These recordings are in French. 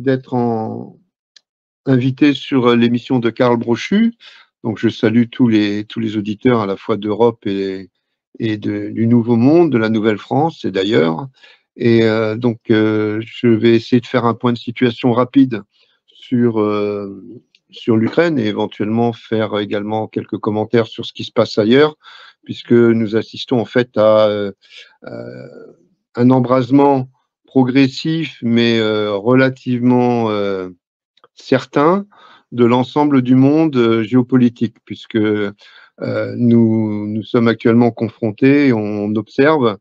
d'être invité sur l'émission de Karl Brochu. Donc, je salue tous les auditeurs à la fois d'Europe et du Nouveau Monde, de la Nouvelle-France et d'ailleurs. Et donc, je vais essayer de faire un point de situation rapide sur l'Ukraine et éventuellement faire également quelques commentaires sur ce qui se passe ailleurs, puisque nous assistons en fait à un embrasement progressif, mais relativement certain de l'ensemble du monde géopolitique, puisque nous sommes actuellement confrontés, on observe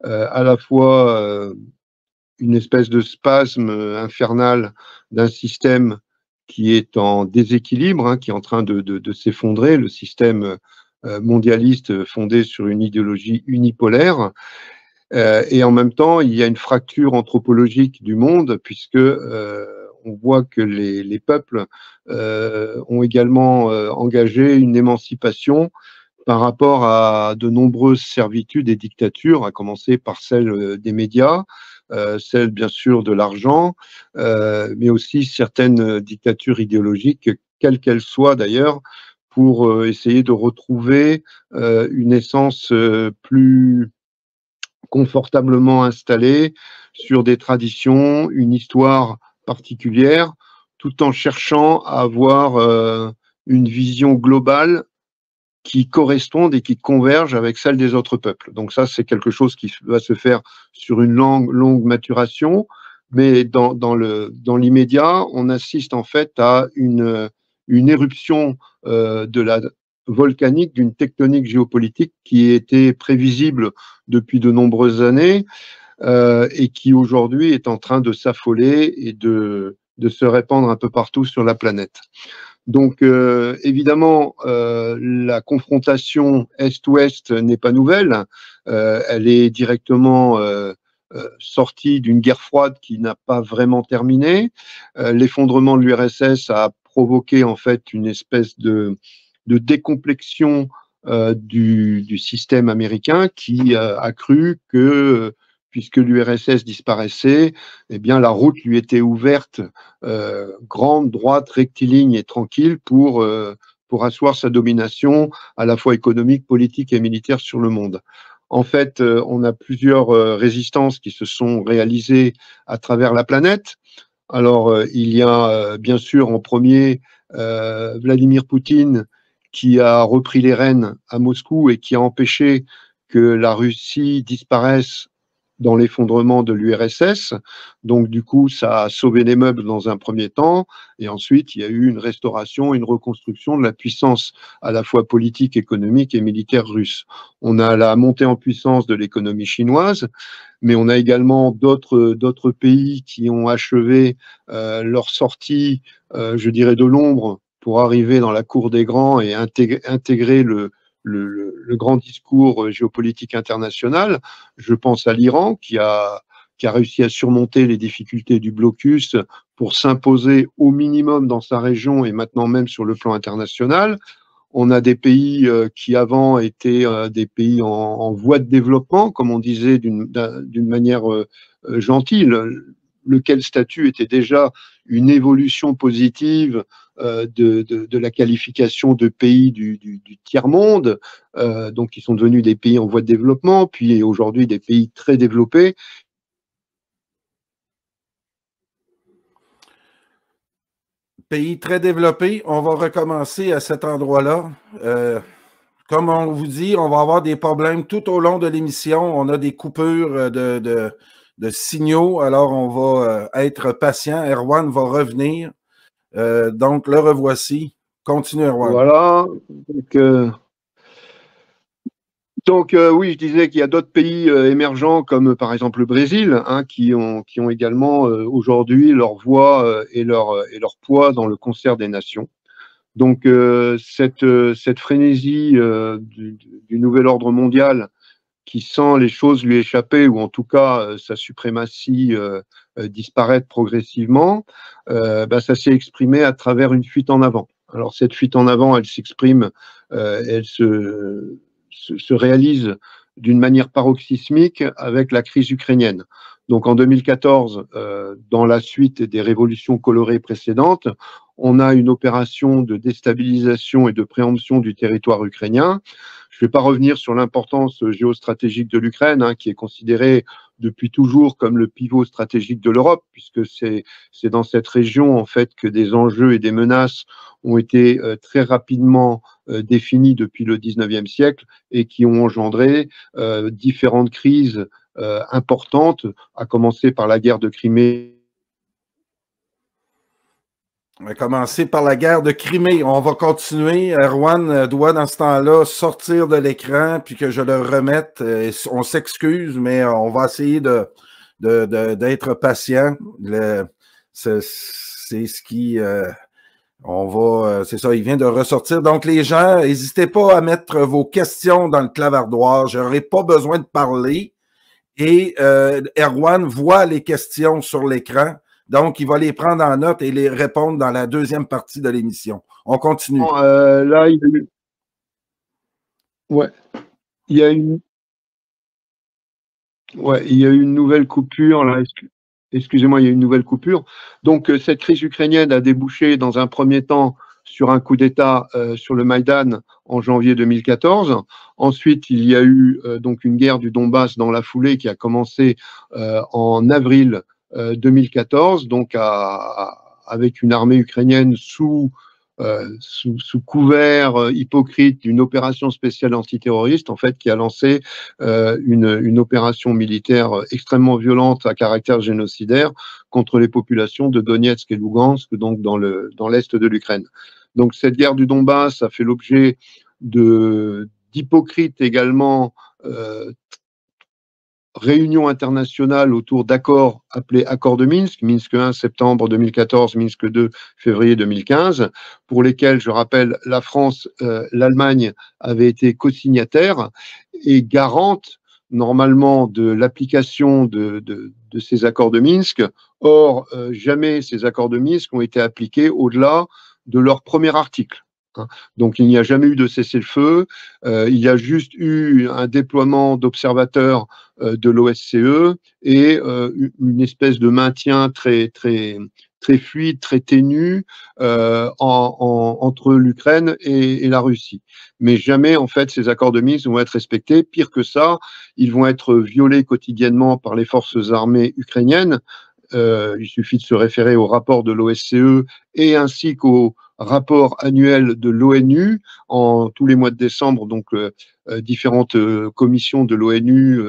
à la fois une espèce de spasme infernal d'un système qui est en déséquilibre, qui est en train de s'effondrer, le système mondialiste fondé sur une idéologie unipolaire. Et en même temps, il y a une fracture anthropologique du monde, puisque on voit que les peuples ont également engagé une émancipation par rapport à de nombreuses servitudes et dictatures, à commencer par celle des médias, celle bien sûr de l'argent, mais aussi certaines dictatures idéologiques, quelles qu'elles soient d'ailleurs, pour essayer de retrouver une essence plus confortablement installée sur des traditions, une histoire particulière, tout en cherchant à avoir une vision globale qui corresponde et qui converge avec celle des autres peuples. Donc ça, c'est quelque chose qui va se faire sur une longue maturation, mais dans l'immédiat, on assiste en fait à une éruption de la volcanique, d'une tectonique géopolitique qui était prévisible depuis de nombreuses années et qui aujourd'hui est en train de s'affoler et de se répandre un peu partout sur la planète. Donc, évidemment, la confrontation Est-Ouest n'est pas nouvelle. Elle est directement sortie d'une guerre froide qui n'a pas vraiment terminé. L'effondrement de l'URSS a provoqué en fait une espèce de décomplexion du système américain qui a cru que puisque l'URSS disparaissait, eh bien la route lui était ouverte, grande, droite, rectiligne et tranquille pour asseoir sa domination à la fois économique, politique et militaire sur le monde. En fait, on a plusieurs résistances qui se sont réalisées à travers la planète. Alors, il y a bien sûr en premier Vladimir Poutine qui a repris les rênes à Moscou et qui a empêché que la Russie disparaisse dans l'effondrement de l'URSS. Donc, du coup, ça a sauvé les meubles dans un premier temps. Et ensuite, il y a eu une restauration, une reconstruction de la puissance à la fois politique, économique et militaire russe. On a la montée en puissance de l'économie chinoise, mais on a également d'autres pays qui ont achevé leur sortie, je dirais, de l'ombre pour arriver dans la cour des grands et intégrer le grand discours géopolitique international. Je pense à l'Iran qui a réussi à surmonter les difficultés du blocus pour s'imposer au minimum dans sa région et maintenant même sur le plan international. On a des pays qui avant étaient des pays en voie de développement, comme on disait d'une manière gentille, lequel statut était déjà une évolution positive de la qualification de pays du tiers-monde, donc qui sont devenus des pays en voie de développement, puis aujourd'hui des pays très développés. Pays très développés, on va recommencer à cet endroit-là. Comme on vous dit, on va avoir des problèmes tout au long de l'émission. On a des coupures de signaux, alors on va être patient. Erwan va revenir. Donc, le revoici. Continue, Erwan. Voilà. Donc oui, je disais qu'il y a d'autres pays émergents comme par exemple le Brésil, qui ont également aujourd'hui leur voix et leur poids dans le concert des nations. Donc cette frénésie du nouvel ordre mondial qui sent les choses lui échapper, ou en tout cas sa suprématie disparaître progressivement, ça s'est exprimé à travers une fuite en avant. Alors cette fuite en avant, elle s'exprime, elle se réalise d'une manière paroxysmique avec la crise ukrainienne. Donc en 2014, dans la suite des révolutions colorées précédentes, on a une opération de déstabilisation et de préemption du territoire ukrainien. Je ne vais pas revenir sur l'importance géostratégique de l'Ukraine, hein, qui est considérée depuis toujours comme le pivot stratégique de l'Europe, puisque c'est dans cette région en fait que des enjeux et des menaces ont été très rapidement définis depuis le 19e siècle et qui ont engendré différentes crises importantes, à commencer par la guerre de Crimée. On va commencer par la guerre de Crimée. On va continuer. Erwan doit, dans ce temps-là, sortir de l'écran puis que je le remette. On s'excuse, mais on va essayer d'être patient. C'est ce qui... c'est ça, il vient de ressortir. Donc, les gens, n'hésitez pas à mettre vos questions dans le clavardoir. Je n'aurai pas besoin de parler. Et Erwan voit les questions sur l'écran. Donc, il va les prendre en note et les répondre dans la deuxième partie de l'émission. On continue. Là, il y a eu... Ouais. Il y a eu... Ouais, il y a eu une nouvelle coupure, là. Excusez-moi, il y a eu une nouvelle coupure. Donc, cette crise ukrainienne a débouché dans un premier temps sur un coup d'État sur le Maïdan en janvier 2014. Ensuite, il y a eu donc une guerre du Donbass dans la foulée qui a commencé en avril 2014, donc avec une armée ukrainienne sous couvert hypocrite d'une opération spéciale antiterroriste, en fait, qui a lancé une opération militaire extrêmement violente à caractère génocidaire contre les populations de Donetsk et Lugansk, donc dans l'est de l'Ukraine. Donc cette guerre du Donbass a fait l'objet d'hypocrites également réunions internationales autour d'accords appelés accords de Minsk, Minsk 1 septembre 2014, Minsk 2 février 2015, pour lesquels, je rappelle, la France, l'Allemagne avaient été co-signataires et garantes normalement de l'application de ces accords de Minsk. Or, jamais ces accords de Minsk ont été appliqués au-delà de leur premier article. Donc, il n'y a jamais eu de cessez-le-feu. Il y a juste eu un déploiement d'observateurs de l'OSCE et une espèce de maintien très fluide, très ténu entre l'Ukraine et la Russie. Mais jamais, en fait, ces accords de Minsk vont être respectés. Pire que ça, ils vont être violés quotidiennement par les forces armées ukrainiennes. Il suffit de se référer au rapport de l'OSCE et ainsi qu'au rapport annuel de l'ONU en tous les mois de décembre. Donc, différentes commissions de l'ONU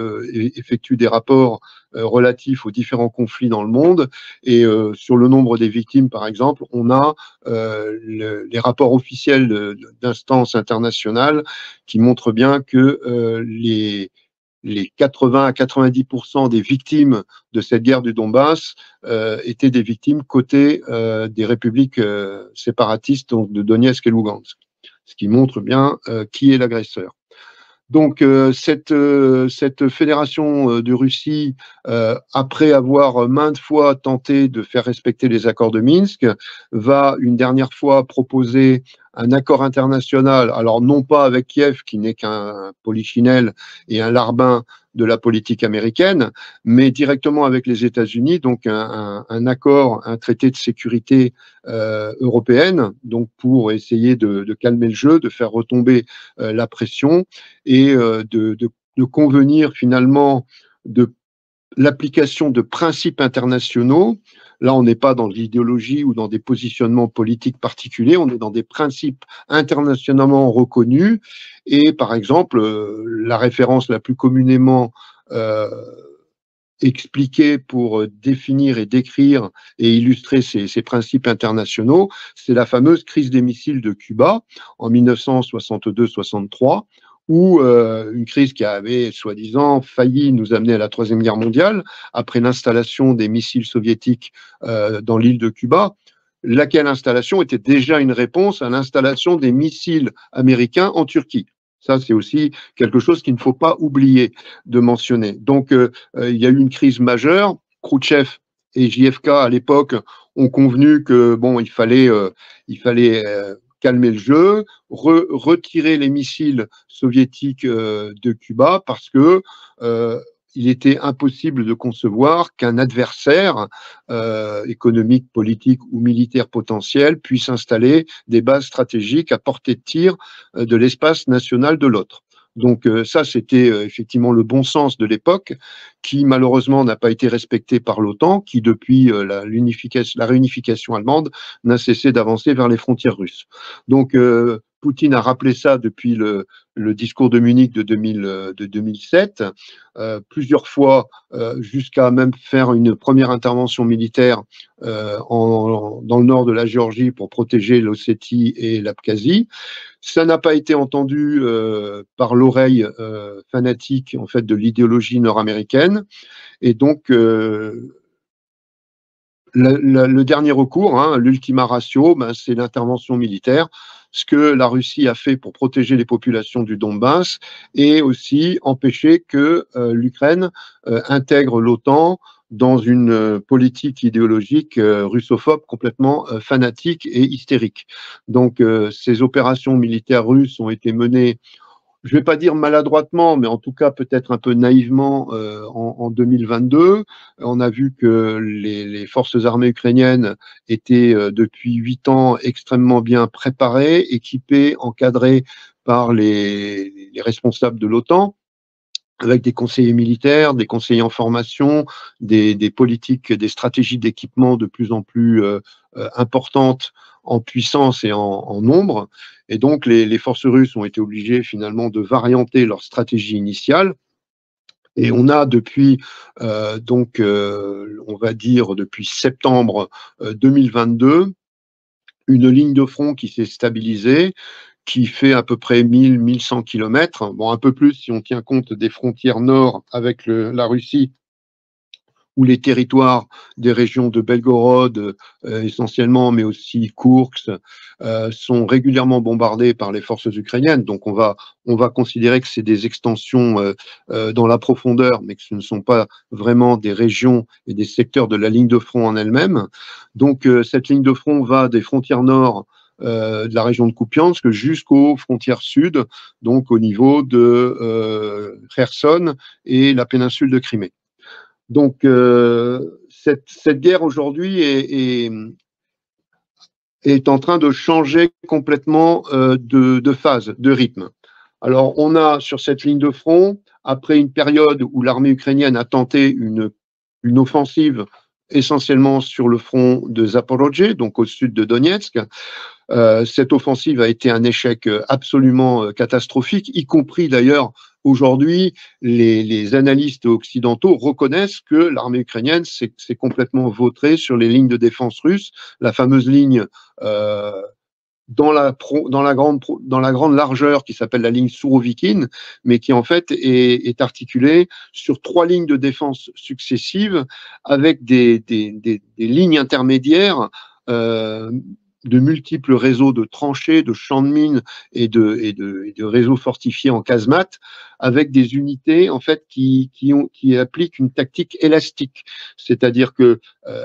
effectuent des rapports relatifs aux différents conflits dans le monde. Et sur le nombre des victimes, par exemple, on a les rapports officiels d'instances internationales qui montrent bien que les 80 à 90% des victimes de cette guerre du Donbass étaient des victimes côté des républiques séparatistes, donc de Donetsk et Lugansk, ce qui montre bien qui est l'agresseur. Donc cette fédération de Russie, après avoir maintes fois tenté de faire respecter les accords de Minsk, va une dernière fois proposer un accord international, alors non pas avec Kiev, qui n'est qu'un polichinelle et un larbin de la politique américaine, mais directement avec les États-Unis, donc un accord, un traité de sécurité européenne, donc pour essayer de calmer le jeu, de faire retomber la pression et de convenir finalement de l'application de principes internationaux. Là, on n'est pas dans l'idéologie ou dans des positionnements politiques particuliers, on est dans des principes internationalement reconnus. Et par exemple, la référence la plus communément expliquée pour définir et décrire et illustrer ces principes internationaux, c'est la fameuse crise des missiles de Cuba en 1962-63, ou une crise qui avait soi-disant failli nous amener à la Troisième Guerre mondiale, après l'installation des missiles soviétiques dans l'île de Cuba, laquelle installation était déjà une réponse à l'installation des missiles américains en Turquie. Ça, c'est aussi quelque chose qu'il ne faut pas oublier de mentionner. Donc, il y a eu une crise majeure. Khrouchtchev et JFK, à l'époque, ont convenu que, bon, il fallait calmer le jeu, retirer les missiles soviétiques de Cuba parce que il était impossible de concevoir qu'un adversaire économique, politique ou militaire potentiel puisse installer des bases stratégiques à portée de tir de l'espace national de l'autre. Donc ça, c'était effectivement le bon sens de l'époque, qui malheureusement n'a pas été respecté par l'OTAN, qui depuis la réunification allemande n'a cessé d'avancer vers les frontières russes. Donc Poutine a rappelé ça depuis le discours de Munich de 2007, plusieurs fois, jusqu'à même faire une première intervention militaire dans le nord de la Géorgie pour protéger l'Ossétie et l'Abkhazie. Ça n'a pas été entendu par l'oreille fanatique en fait de l'idéologie nord-américaine, et donc le dernier recours, hein, l'ultima ratio, ben, c'est l'intervention militaire, ce que la Russie a fait pour protéger les populations du Donbass et aussi empêcher que l'Ukraine intègre l'OTAN dans une politique idéologique russophobe complètement fanatique et hystérique. Donc ces opérations militaires russes ont été menées, je ne vais pas dire maladroitement, mais en tout cas peut-être un peu naïvement en 2022. On a vu que les forces armées ukrainiennes étaient depuis 8 ans extrêmement bien préparées, équipées, encadrées par les responsables de l'OTAN, avec des conseillers militaires, des conseillers en formation, des politiques, des stratégies d'équipement de plus en plus importantes en puissance et en nombre. Et donc, les forces russes ont été obligées finalement de varianter leur stratégie initiale. Et on a depuis, on va dire depuis septembre 2022, une ligne de front qui s'est stabilisée, qui fait à peu près 1000-1100 km, bon, un peu plus si on tient compte des frontières nord avec la Russie, où les territoires des régions de Belgorod essentiellement, mais aussi Koursk, sont régulièrement bombardés par les forces ukrainiennes. Donc on va considérer que c'est des extensions dans la profondeur, mais que ce ne sont pas vraiment des régions et des secteurs de la ligne de front en elle-même. Donc cette ligne de front va des frontières nord de la région de Kupiansk jusqu'aux frontières sud, donc au niveau de Kherson et la péninsule de Crimée. Donc cette guerre aujourd'hui est en train de changer complètement de phase, de rythme. Alors on a sur cette ligne de front, après une période où l'armée ukrainienne a tenté une offensive essentiellement sur le front de Zaporozhye, donc au sud de Donetsk, cette offensive a été un échec absolument catastrophique, y compris d'ailleurs aujourd'hui, les analystes occidentaux reconnaissent que l'armée ukrainienne s'est complètement vautrée sur les lignes de défense russes, la fameuse ligne dans la grande largeur qui s'appelle la ligne Sourovikine, mais qui en fait est articulée sur 3 lignes de défense successives avec des lignes intermédiaires de multiples réseaux de tranchées, de champs de mines et de réseaux fortifiés en casemate, avec des unités en fait qui appliquent une tactique élastique, c'est-à-dire que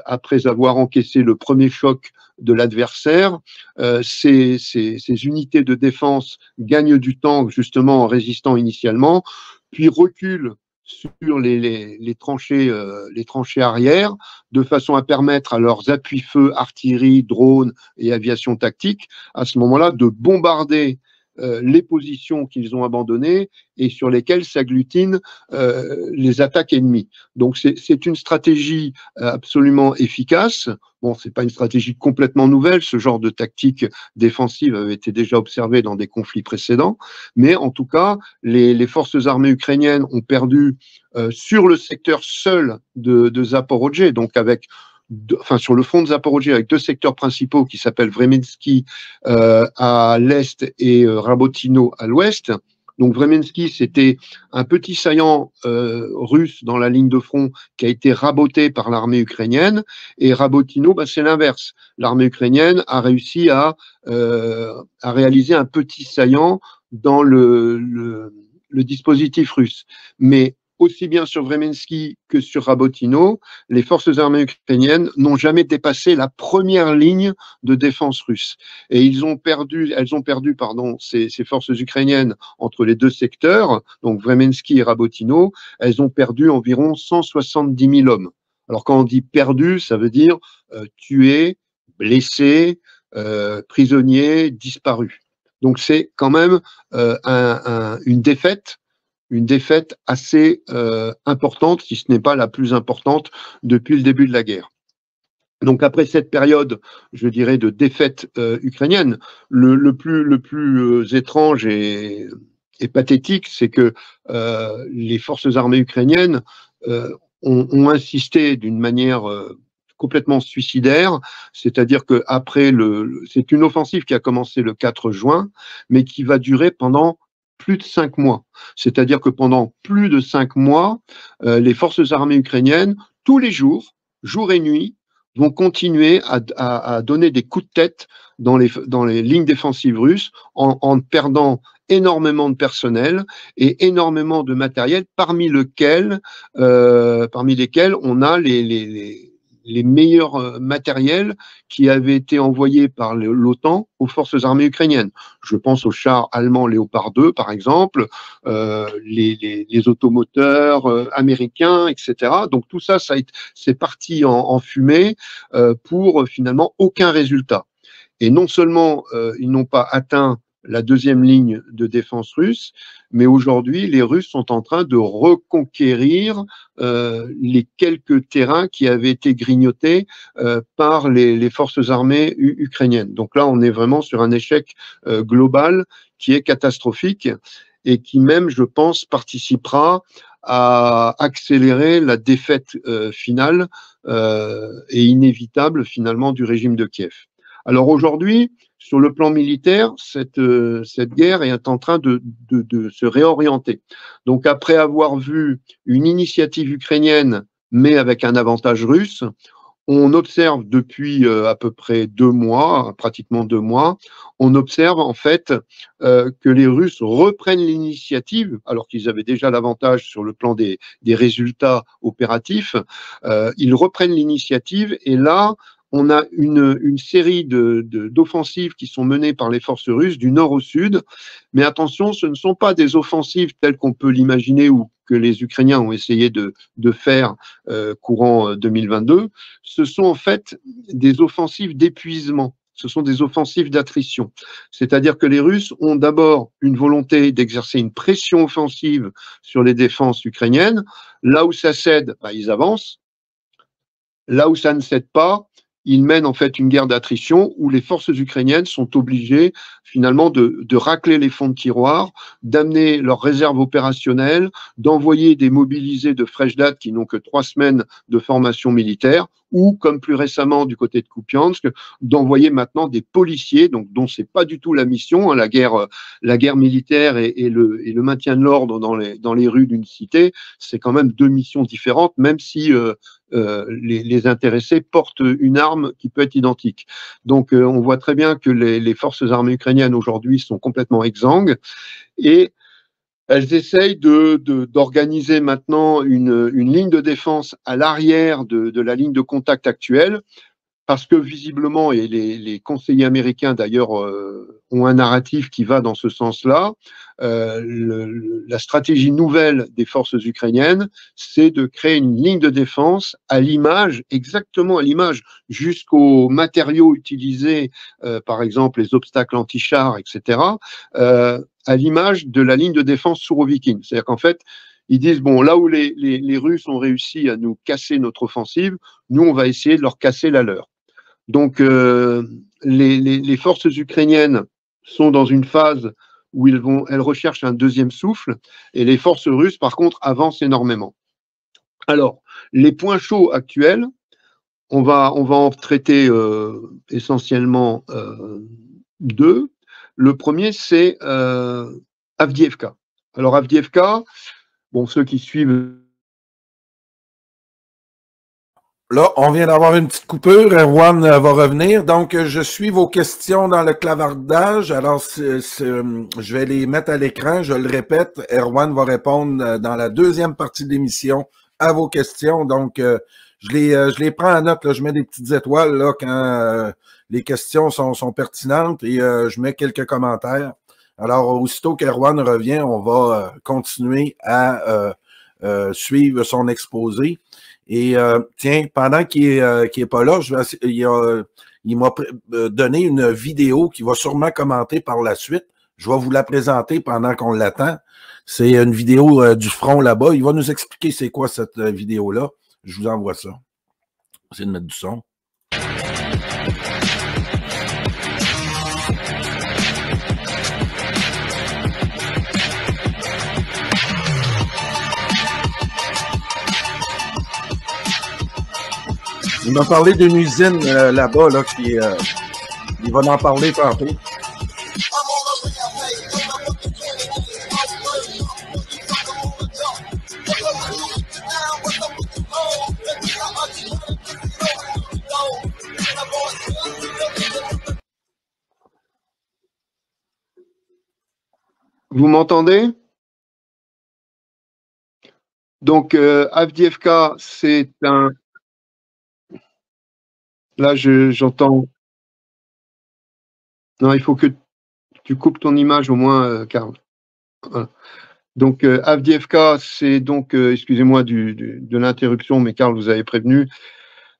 après avoir encaissé le premier choc de l'adversaire, ces unités de défense gagnent du temps justement en résistant initialement, puis reculent sur les tranchées arrière, de façon à permettre à leurs appuis-feu, artillerie, drones et aviation tactique, à ce moment-là, de bombarder les positions qu'ils ont abandonnées et sur lesquelles s'agglutinent les attaques ennemies. Donc c'est une stratégie absolument efficace. Bon, c'est pas une stratégie complètement nouvelle. Ce genre de tactique défensive avait été déjà observé dans des conflits précédents, mais en tout cas, les forces armées ukrainiennes ont perdu sur le secteur seul de Zaporozhye, donc sur le front de Zaporozhye, avec 2 secteurs principaux qui s'appellent Vremensky à l'est et Rabotino à l'ouest. Donc Vremensky, c'était un petit saillant russe dans la ligne de front qui a été raboté par l'armée ukrainienne, et Rabotino, c'est l'inverse. L'armée ukrainienne a réussi à réaliser un petit saillant dans le dispositif russe. Mais aussi bien sur Vremensky que sur Rabotino, les forces armées ukrainiennes n'ont jamais dépassé la première ligne de défense russe. Et elles ont perdu, ces forces ukrainiennes entre les deux secteurs, donc Vremensky et Rabotino, elles ont perdu environ 170 000 hommes. Alors quand on dit perdu, ça veut dire tués, blessés, prisonniers, disparus. Donc c'est quand même une défaite assez importante, si ce n'est pas la plus importante depuis le début de la guerre. Donc après cette période, je dirais, de défaite ukrainienne, le plus étrange et pathétique, c'est que les forces armées ukrainiennes ont insisté d'une manière complètement suicidaire, c'est-à-dire que c'est une offensive qui a commencé le 4 juin, mais qui va durer pendant plus de 5 mois. C'est-à-dire que pendant plus de 5 mois, les forces armées ukrainiennes, tous les jours, jour et nuit, vont continuer à donner des coups de tête dans les lignes défensives russes en perdant énormément de personnel et énormément de matériel, parmi lesquels on a les meilleurs matériels qui avaient été envoyés par l'OTAN aux forces armées ukrainiennes. Je pense aux chars allemands Léopard 2, par exemple, les automoteurs américains, etc. Donc tout ça, c'est parti en fumée pour finalement aucun résultat. Et non seulement ils n'ont pas atteint la deuxième ligne de défense russe, mais aujourd'hui, les Russes sont en train de reconquérir les quelques terrains qui avaient été grignotés par les forces armées ukrainiennes. Donc là, on est vraiment sur un échec global qui est catastrophique et qui même, je pense, participera à accélérer la défaite finale et inévitable finalement du régime de Kiev. Alors aujourd'hui, sur le plan militaire, cette guerre est en train de se réorienter. Donc après avoir vu une initiative ukrainienne, mais avec un avantage russe, on observe depuis à peu près 2 mois, pratiquement 2 mois, on observe en fait que les Russes reprennent l'initiative, alors qu'ils avaient déjà l'avantage sur le plan des résultats opératifs. Ils reprennent l'initiative et là, on a une série d'offensives qui sont menées par les forces russes du nord au sud. Mais attention, ce ne sont pas des offensives telles qu'on peut l'imaginer ou que les Ukrainiens ont essayé de faire courant 2022. Ce sont en fait des offensives d'épuisement. Ce sont des offensives d'attrition. C'est-à-dire que les Russes ont d'abord une volonté d'exercer une pression offensive sur les défenses ukrainiennes. Là où ça cède, ils avancent. Là où ça ne cède pas, ils mènent en fait une guerre d'attrition où les forces ukrainiennes sont obligées finalement de racler les fonds de tiroir, d'amener leurs réserves opérationnelles, d'envoyer des mobilisés de fraîche date qui n'ont que 3 semaines de formation militaire, ou comme plus récemment du côté de Kupiansk, d'envoyer maintenant des policiers, donc dont c'est pas du tout la mission, hein, la guerre militaire et le maintien de l'ordre dans les rues d'une cité, c'est quand même 2 missions différentes, même si les intéressés portent une arme qui peut être identique. Donc on voit très bien que les forces armées ukrainiennes aujourd'hui sont complètement exsangues et elles essayent d'organiser maintenant une ligne de défense à l'arrière de la ligne de contact actuelle, parce que visiblement, et les conseillers américains d'ailleurs ont un narratif qui va dans ce sens-là, la stratégie nouvelle des forces ukrainiennes, c'est de créer une ligne de défense à l'image, exactement à l'image, jusqu'aux matériaux utilisés, par exemple les obstacles anti-chars, etc., à l'image de la ligne de défense Sourovikine. C'est-à-dire qu'en fait, ils disent, bon, là où les Russes ont réussi à nous casser notre offensive, nous, on va essayer de leur casser la leur. Donc, les forces ukrainiennes sont dans une phase où elles recherchent un deuxième souffle, et les forces russes, par contre, avancent énormément. Alors, les points chauds actuels, on va en traiter essentiellement 2. Le premier, c'est Avdiivka. Alors, Avdiivka, bon, ceux qui suivent Là, on vient d'avoir une petite coupure. Erwan va revenir. Donc, je suis vos questions dans le clavardage. Alors, je vais les mettre à l'écran. Je le répète, Erwan va répondre dans la deuxième partie de l'émission à vos questions. Donc, je les prends en note. Là. Je mets des petites étoiles là, quand les questions sont pertinentes et je mets quelques commentaires. Alors, aussitôt qu'Erwan revient, on va continuer à suivre son exposé. Et tiens, pendant qu'il est pas là, il m'a donné une vidéo qui va sûrement commenter par la suite. Je vais vous la présenter pendant qu'on l'attend. C'est une vidéo du front là-bas. Il va nous expliquer c'est quoi cette vidéo-là. Je vous envoie ça. On va essayer de mettre du son. Il m'a parlé d'une usine là-bas, là, il va en parler tantôt. Vous m'entendez? Donc, Avdiivka, c'est un... Là, j'entends... Non, il faut que tu coupes ton image au moins, Karl. Voilà. Donc, Avdiivka, c'est donc, excusez-moi de l'interruption, mais Karl vous avez prévenu.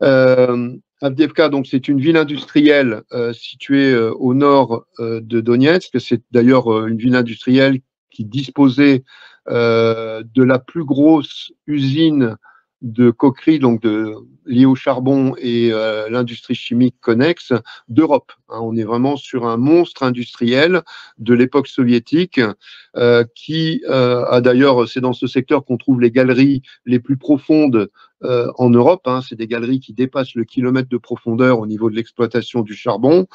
Avdiivka, donc, c'est une ville industrielle située au nord de Donetsk. C'est d'ailleurs une ville industrielle qui disposait de la plus grosse usine de coquerie, donc liée au charbon et l'industrie chimique connexe d'Europe. Hein, on est vraiment sur un monstre industriel de l'époque soviétique qui a d'ailleurs, c'est dans ce secteur qu'on trouve les galeries les plus profondes en Europe. Hein, c'est des galeries qui dépassent le kilomètre de profondeur au niveau de l'exploitation du charbon.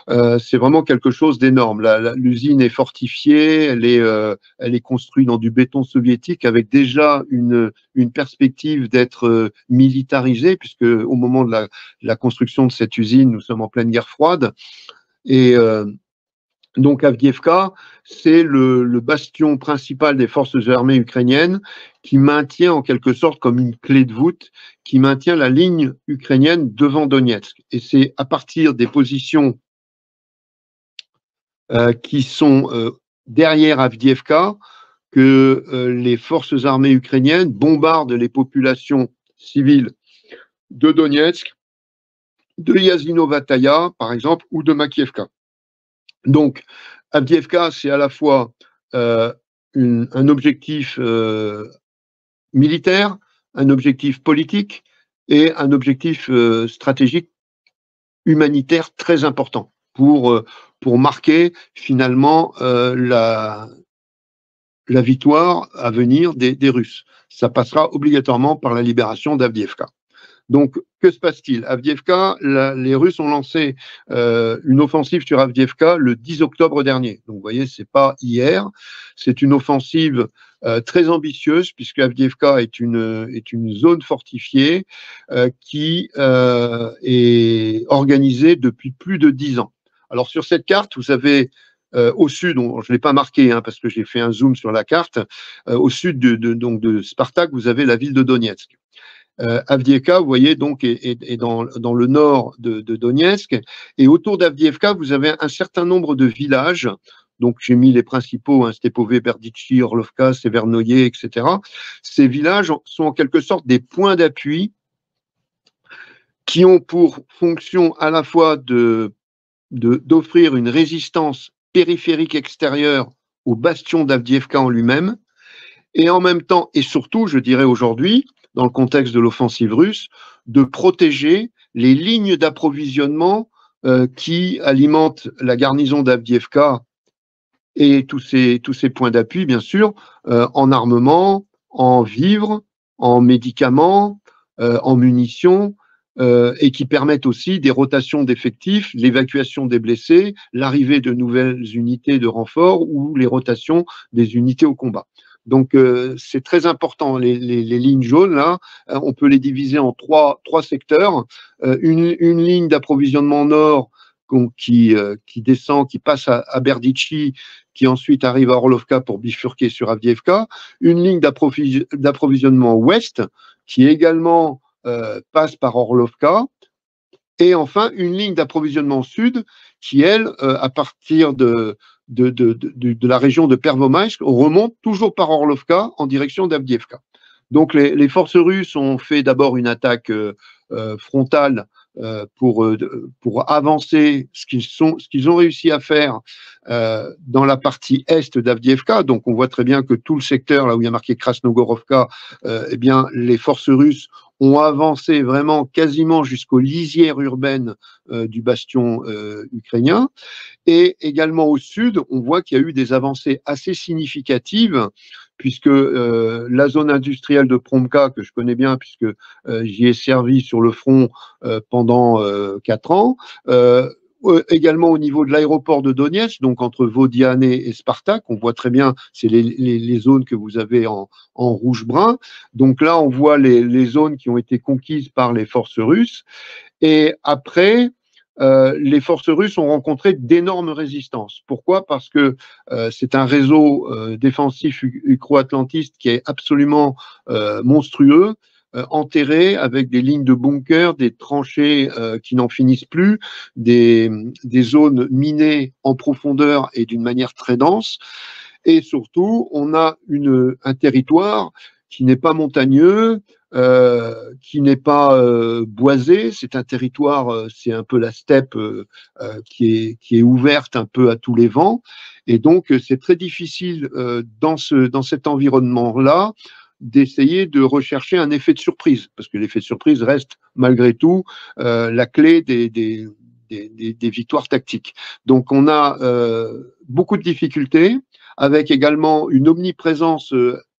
C'est vraiment quelque chose d'énorme. L'usine est fortifiée, elle est construite dans du béton soviétique avec déjà une perspective d'être militarisée, puisque au moment de la construction de cette usine, nous sommes en pleine guerre froide. Et donc Avdiivka, c'est le bastion principal des forces armées ukrainiennes qui maintient en quelque sorte comme une clé de voûte, qui maintient la ligne ukrainienne devant Donetsk. Et c'est à partir des positions qui sont derrière Avdiivka que les forces armées ukrainiennes bombardent les populations civiles de Donetsk, de Yazinovataya, par exemple, ou de Makiivka. Donc, Avdiivka, c'est à la fois un objectif militaire, un objectif politique et un objectif stratégique humanitaire très important pour marquer finalement la victoire à venir des Russes. Ça passera obligatoirement par la libération d'Avdiivka. Donc, que se passe-t-il? Avdiivka, les Russes ont lancé une offensive sur Avdiivka le 10 octobre dernier. Donc, vous voyez, c'est pas hier. C'est une offensive très ambitieuse puisque Avdiivka est une zone fortifiée qui est organisée depuis plus de 10 ans. Alors, sur cette carte, vous avez au sud, je ne l'ai pas marqué hein, parce que j'ai fait un zoom sur la carte, au sud donc de Spartak, vous avez la ville de Donetsk. Avdiivka, vous voyez, donc, est dans le nord de Donetsk. Et autour d'Avdiivka, vous avez un certain nombre de villages. Donc, j'ai mis les principaux, hein, Stepové, Berditchi, Orlovka, Severnoye, etc. Ces villages sont en quelque sorte des points d'appui qui ont pour fonction à la fois d'offrir une résistance périphérique extérieure au bastion d'Avdiivka en lui-même, et en même temps, et surtout, je dirais aujourd'hui, dans le contexte de l'offensive russe, de protéger les lignes d'approvisionnement qui alimentent la garnison d'Avdiivka et tous ces points d'appui, bien sûr, en armement, en vivres, en médicaments, en munitions, et qui permettent aussi des rotations d'effectifs, l'évacuation des blessés, l'arrivée de nouvelles unités de renfort ou les rotations des unités au combat. Donc, c'est très important. Les lignes jaunes, là, on peut les diviser en trois secteurs. Une ligne d'approvisionnement nord qui descend, qui passe à Berditchy, qui ensuite arrive à Orlovka pour bifurquer sur Avdiivka. Une ligne d'approvisionnement ouest, qui également passe par Orlovka. Et enfin, une ligne d'approvisionnement sud, qui, elle, à partir de la région de Pervomaisk, remonte toujours par Orlovka en direction d'Avdiivka. Donc les forces russes ont fait d'abord une attaque frontale pour avancer ce qu'ils ont réussi à faire dans la partie est d'Avdiivka. Donc on voit très bien que tout le secteur, là où il y a marqué Krasnogorovka, eh bien les forces russes ont avancé vraiment quasiment jusqu'aux lisières urbaines du bastion ukrainien. Et également au sud, on voit qu'il y a eu des avancées assez significatives, puisque la zone industrielle de Promka, que je connais bien, puisque j'y ai servi sur le front pendant 4 ans, également au niveau de l'aéroport de Donetsk, donc entre Vodiane et Spartak, on voit très bien, c'est les zones que vous avez en rouge-brun. Donc là, on voit les zones qui ont été conquises par les forces russes. Et après, les forces russes ont rencontré d'énormes résistances. Pourquoi? Parce que c'est un réseau défensif ukro-atlantiste qui est absolument monstrueux, enterré avec des lignes de bunkers, des tranchées qui n'en finissent plus, des zones minées en profondeur et d'une manière très dense. Et surtout, on a un territoire qui n'est pas montagneux, qui n'est pas boisé. C'est un territoire, c'est un peu la steppe qui est ouverte un peu à tous les vents. Et donc, c'est très difficile dans cet environnement-là d'essayer de rechercher un effet de surprise, parce que l'effet de surprise reste malgré tout la clé des victoires tactiques. Donc, on a beaucoup de difficultés, avec également une omniprésence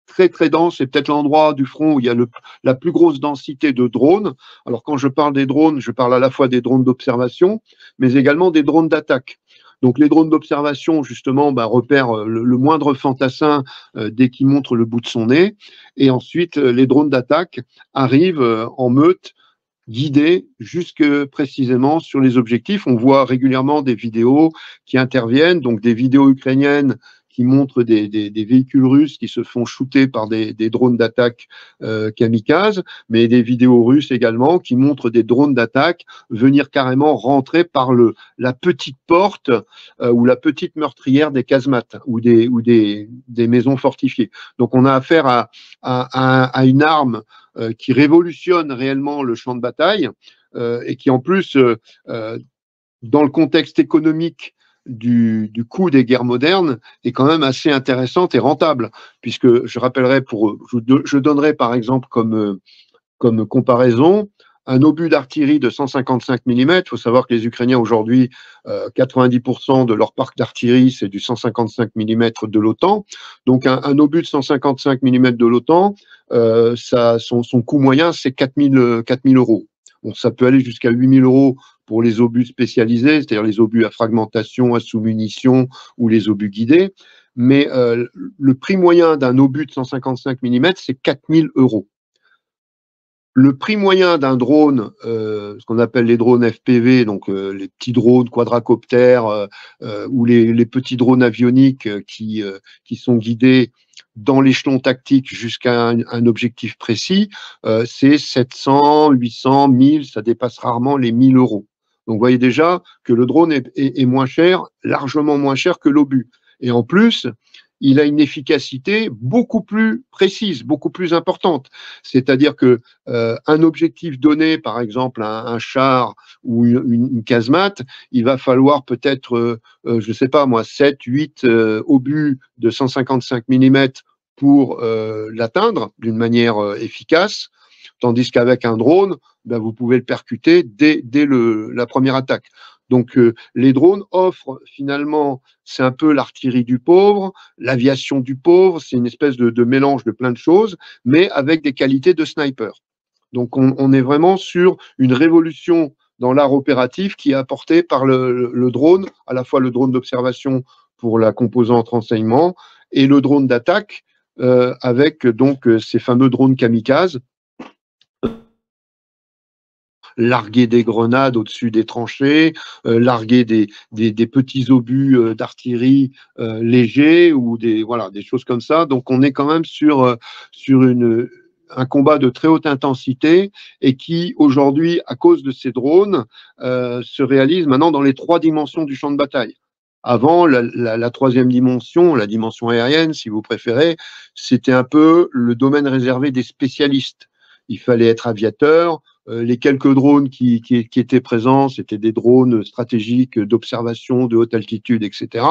très très dense. C'est peut-être l'endroit du front où il y a la plus grosse densité de drones. Alors quand je parle des drones, je parle à la fois des drones d'observation, mais également des drones d'attaque. Donc les drones d'observation, justement, repèrent le moindre fantassin dès qu'il montre le bout de son nez. Et ensuite, les drones d'attaque arrivent en meute, guidés jusque précisément sur les objectifs. On voit régulièrement des vidéos qui interviennent, donc des vidéos ukrainiennes qui montrent des véhicules russes qui se font shooter par des drones d'attaque kamikazes, mais des vidéos russes également qui montrent des drones d'attaque venir carrément rentrer par la petite porte ou la petite meurtrière des casemates ou des maisons fortifiées. Donc on a affaire à une arme qui révolutionne réellement le champ de bataille et qui en plus, dans le contexte économique du coût des guerres modernes, est quand même assez intéressante et rentable, puisque je rappellerai, je donnerai par exemple comme comparaison, un obus d'artillerie de 155 mm. Il faut savoir que les Ukrainiens aujourd'hui, 90% de leur parc d'artillerie, c'est du 155 mm de l'OTAN. Donc un obus de 155 mm de l'OTAN, son coût moyen, c'est 4 000 euros. Bon, ça peut aller jusqu'à 8 000 euros pour les obus spécialisés, c'est-à-dire les obus à fragmentation, à sous-munition ou les obus guidés. Mais le prix moyen d'un obus de 155 mm, c'est 4 000 euros. Le prix moyen d'un drone, ce qu'on appelle les drones FPV, donc les petits drones quadracoptères ou les petits drones avioniques qui sont guidés dans l'échelon tactique jusqu'à un objectif précis, c'est 700, 800, 1000, ça dépasse rarement les 1000 euros. Donc vous voyez déjà que le drone est moins cher, largement moins cher que l'obus. Et en plus, il a une efficacité beaucoup plus précise, beaucoup plus importante. C'est-à-dire que un objectif donné, par exemple un char ou une casemate, il va falloir peut-être, je ne sais pas moi, 7, 8 obus de 155 mm pour l'atteindre d'une manière efficace, tandis qu'avec un drone, vous pouvez le percuter dès la première attaque. Donc les drones offrent finalement, c'est un peu l'artillerie du pauvre, l'aviation du pauvre, c'est une espèce de mélange de plein de choses, mais avec des qualités de sniper. Donc on est vraiment sur une révolution dans l'art opératif qui est apportée par le drone, à la fois le drone d'observation pour la composante renseignement et le drone d'attaque avec donc ces fameux drones kamikazes, larguer des grenades au-dessus des tranchées, larguer des petits obus d'artillerie légers ou des choses comme ça. Donc on est quand même sur un combat de très haute intensité et qui aujourd'hui, à cause de ces drones, se réalise maintenant dans les 3 dimensions du champ de bataille. Avant, la 3e dimension, la dimension aérienne, si vous préférez, c'était un peu le domaine réservé des spécialistes. Il fallait être aviateur. Les quelques drones qui étaient présents, c'était des drones stratégiques d'observation de haute altitude, etc.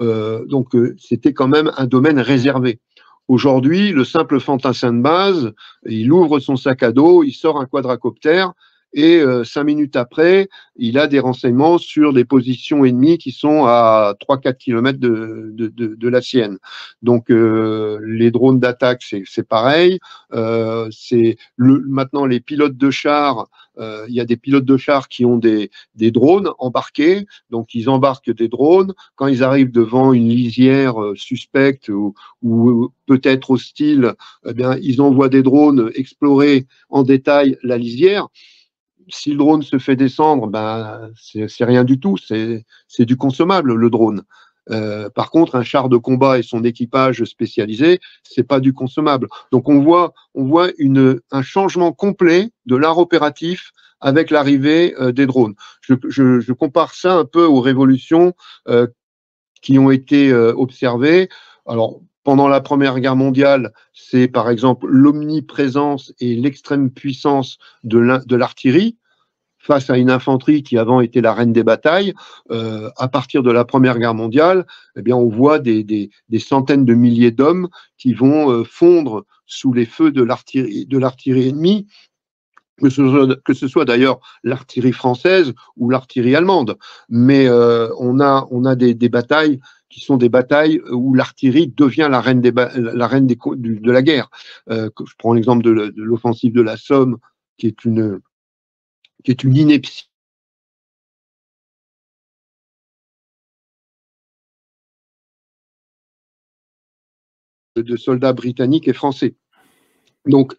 Donc, c'était quand même un domaine réservé. Aujourd'hui, le simple fantassin de base, il ouvre son sac à dos, il sort un quadracoptère et 5 minutes après, il a des renseignements sur des positions ennemies qui sont à 3-4 km de la sienne. Donc, les drones d'attaque, c'est pareil. Maintenant, les pilotes de chars, il y a des pilotes de chars qui ont des drones embarqués. Donc, ils embarquent des drones. Quand ils arrivent devant une lisière suspecte ou peut-être hostile, eh bien, ils envoient des drones explorer en détail la lisière. Si le drone se fait descendre, ben, c'est rien du tout, c'est du consommable, le drone. Par contre, un char de combat et son équipage spécialisé, c'est pas du consommable. Donc on voit un changement complet de l'art opératif avec l'arrivée des drones. Je compare ça un peu aux révolutions qui ont été observées. Alors, pendant la Première Guerre mondiale, c'est par exemple l'omniprésence et l'extrême puissance de l'artillerie face à une infanterie qui avant était la reine des batailles. À partir de la Première Guerre mondiale, eh bien, on voit des centaines de milliers d'hommes qui vont fondre sous les feux de l'artillerie ennemie, que ce soit d'ailleurs l'artillerie française ou l'artillerie allemande. Mais on a des batailles qui sont des batailles où l'artillerie devient la reine de la guerre. Je prends l'exemple de l'offensive de la Somme, qui est une ineptie de soldats britanniques et français. Donc,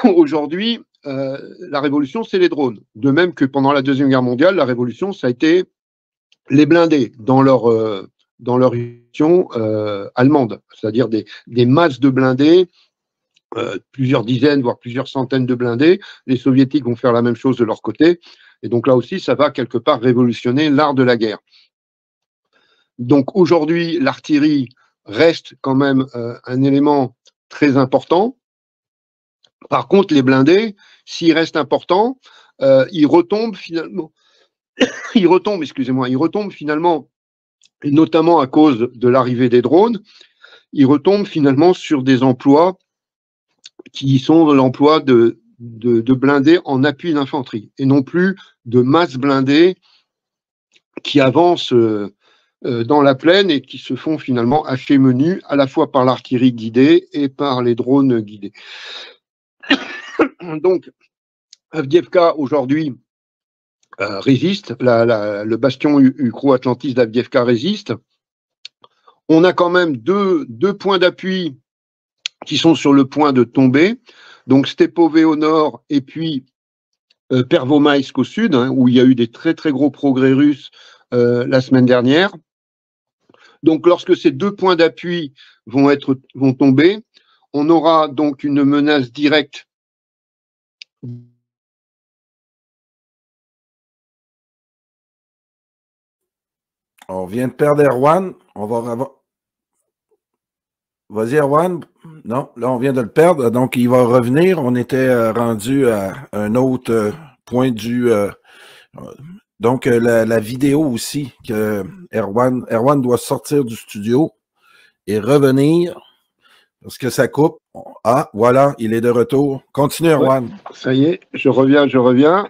aujourd'hui, la révolution, c'est les drones. De même que pendant la Deuxième Guerre mondiale, la révolution, ça a été les blindés dans leur mission allemande, c'est-à-dire des masses de blindés, plusieurs dizaines, voire plusieurs centaines de blindés. Les soviétiques vont faire la même chose de leur côté. Et donc là aussi, ça va quelque part révolutionner l'art de la guerre. Donc aujourd'hui, l'artillerie reste quand même un élément très important. Par contre, les blindés, s'ils restent importants, ils retombent finalement, ils retombent finalement, et notamment à cause de l'arrivée des drones, ils retombent finalement sur des emplois qui sont l'emploi de blindés en appui d'infanterie, et non plus de masse blindés qui avancent dans la plaine et qui se font finalement hacher menu à la fois par l'artillerie guidée et par les drones guidés. Donc, Avdiivka aujourd'hui résiste, le bastion ukro-atlantiste d'Avdiivka résiste. On a quand même deux points d'appui qui sont sur le point de tomber, donc Stepové au nord et puis Pervomaïsk au sud, hein, où il y a eu des très très gros progrès russes la semaine dernière. Donc lorsque ces deux points d'appui vont tomber, on aura donc une menace directe On vient de perdre Erwan. On va revoir. Vas-y, Erwan. Non, là, on vient de le perdre. Donc, il va revenir. On était rendu à un autre point du. Donc, la vidéo aussi, que Erwan doit sortir du studio et revenir parce que ça coupe. Ah, voilà, il est de retour. Continue, Erwan. Ouais, ça y est, je reviens.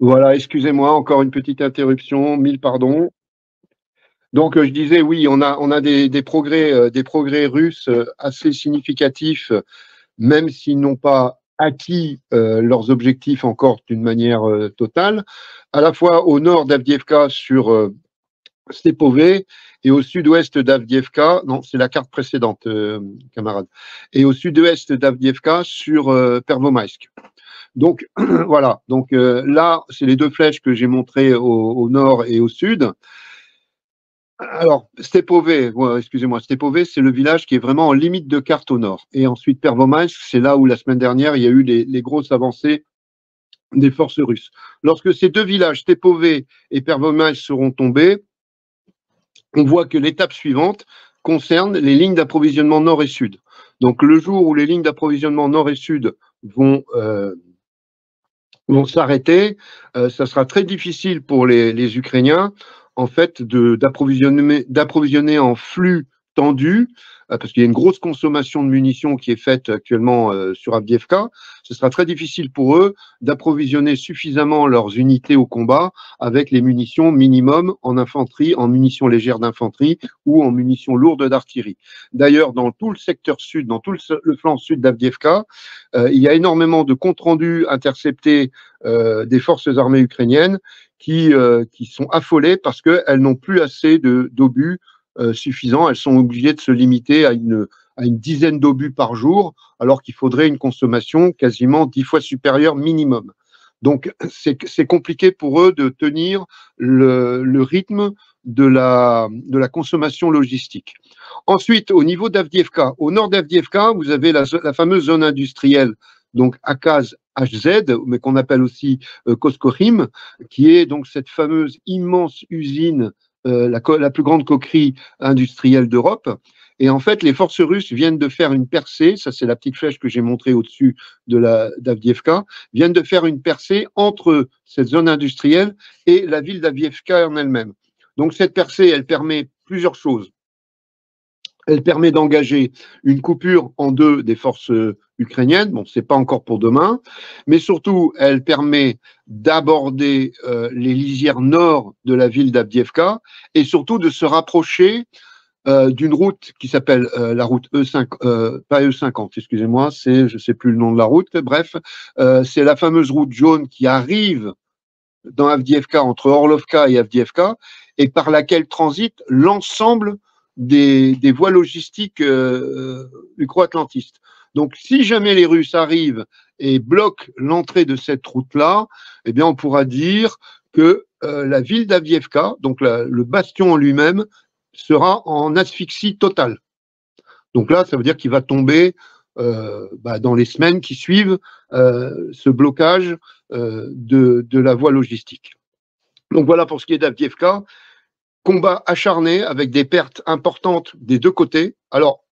Voilà, excusez-moi, encore une petite interruption, 1000 pardons. Donc, je disais, oui, on a des progrès russes assez significatifs, même s'ils n'ont pas acquis leurs objectifs encore d'une manière totale, à la fois au nord d'Avdiivka sur Stepové et au sud-ouest d'Avdiivka, non, c'est la carte précédente, camarade, et au sud-ouest d'Avdiivka sur Pervomaïsk. Donc voilà, donc là, c'est les deux flèches que j'ai montrées au nord et au sud. Alors, Stepové, excusez-moi, Stepové, c'est le village qui est vraiment en limite de carte au nord. Et ensuite, Pervomaïsk, c'est là où la semaine dernière, il y a eu les grosses avancées des forces russes. Lorsque ces deux villages, Stepové et Pervomaïsk, seront tombés, on voit que l'étape suivante concerne les lignes d'approvisionnement nord et sud. Donc, le jour où les lignes d'approvisionnement nord et sud vont s'arrêter, ça sera très difficile pour les Ukrainiens, en fait, d'approvisionner en flux tendu, parce qu'il y a une grosse consommation de munitions qui est faite actuellement sur Avdiivka. Ce sera très difficile pour eux d'approvisionner suffisamment leurs unités au combat avec les munitions minimum en infanterie, en munitions légères d'infanterie ou en munitions lourdes d'artillerie. D'ailleurs, dans tout le secteur sud, dans tout le flanc sud d'Avdiivka, il y a énormément de comptes rendus interceptés des forces armées ukrainiennes qui sont affolées parce qu'elles n'ont plus assez d'obus suffisants. Elles sont obligées de se limiter à une dizaine d'obus par jour, alors qu'il faudrait une consommation quasiment 10 fois supérieure minimum. Donc, c'est compliqué pour eux de tenir le rythme de la consommation logistique. Ensuite, au niveau d'Avdiivka, au nord d'Avdiivka, vous avez la fameuse zone industrielle, donc Akaz HZ, mais qu'on appelle aussi Koskorim, qui est donc cette fameuse immense usine, la plus grande coquerie industrielle d'Europe. Et en fait, les forces russes viennent de faire une percée, ça c'est la petite flèche que j'ai montrée au-dessus d'Avdiivka, viennent de faire une percée entre cette zone industrielle et la ville d'Avdiivka en elle-même. Donc cette percée, elle permet plusieurs choses. Elle permet d'engager une coupure en deux des forces ukrainiennes. Bon, c'est pas encore pour demain, mais surtout, elle permet d'aborder les lisières nord de la ville d'Avdiivka et surtout de se rapprocher d'une route qui s'appelle la route E5, pas E50, excusez-moi, je sais plus le nom de la route. Bref, c'est la fameuse route jaune qui arrive dans Avdiivka, entre Orlovka et Avdiivka, et par laquelle transite l'ensemble des voies logistiques ukro-atlantistes. Donc, si jamais les Russes arrivent et bloquent l'entrée de cette route-là, eh bien, on pourra dire que la ville d'Avdiivka, donc le bastion en lui-même, sera en asphyxie totale. Donc là, ça veut dire qu'il va tomber dans les semaines qui suivent ce blocage de la voie logistique. Donc voilà pour ce qui est d'Avdiivka. Combat acharné avec des pertes importantes des deux côtés. Alors,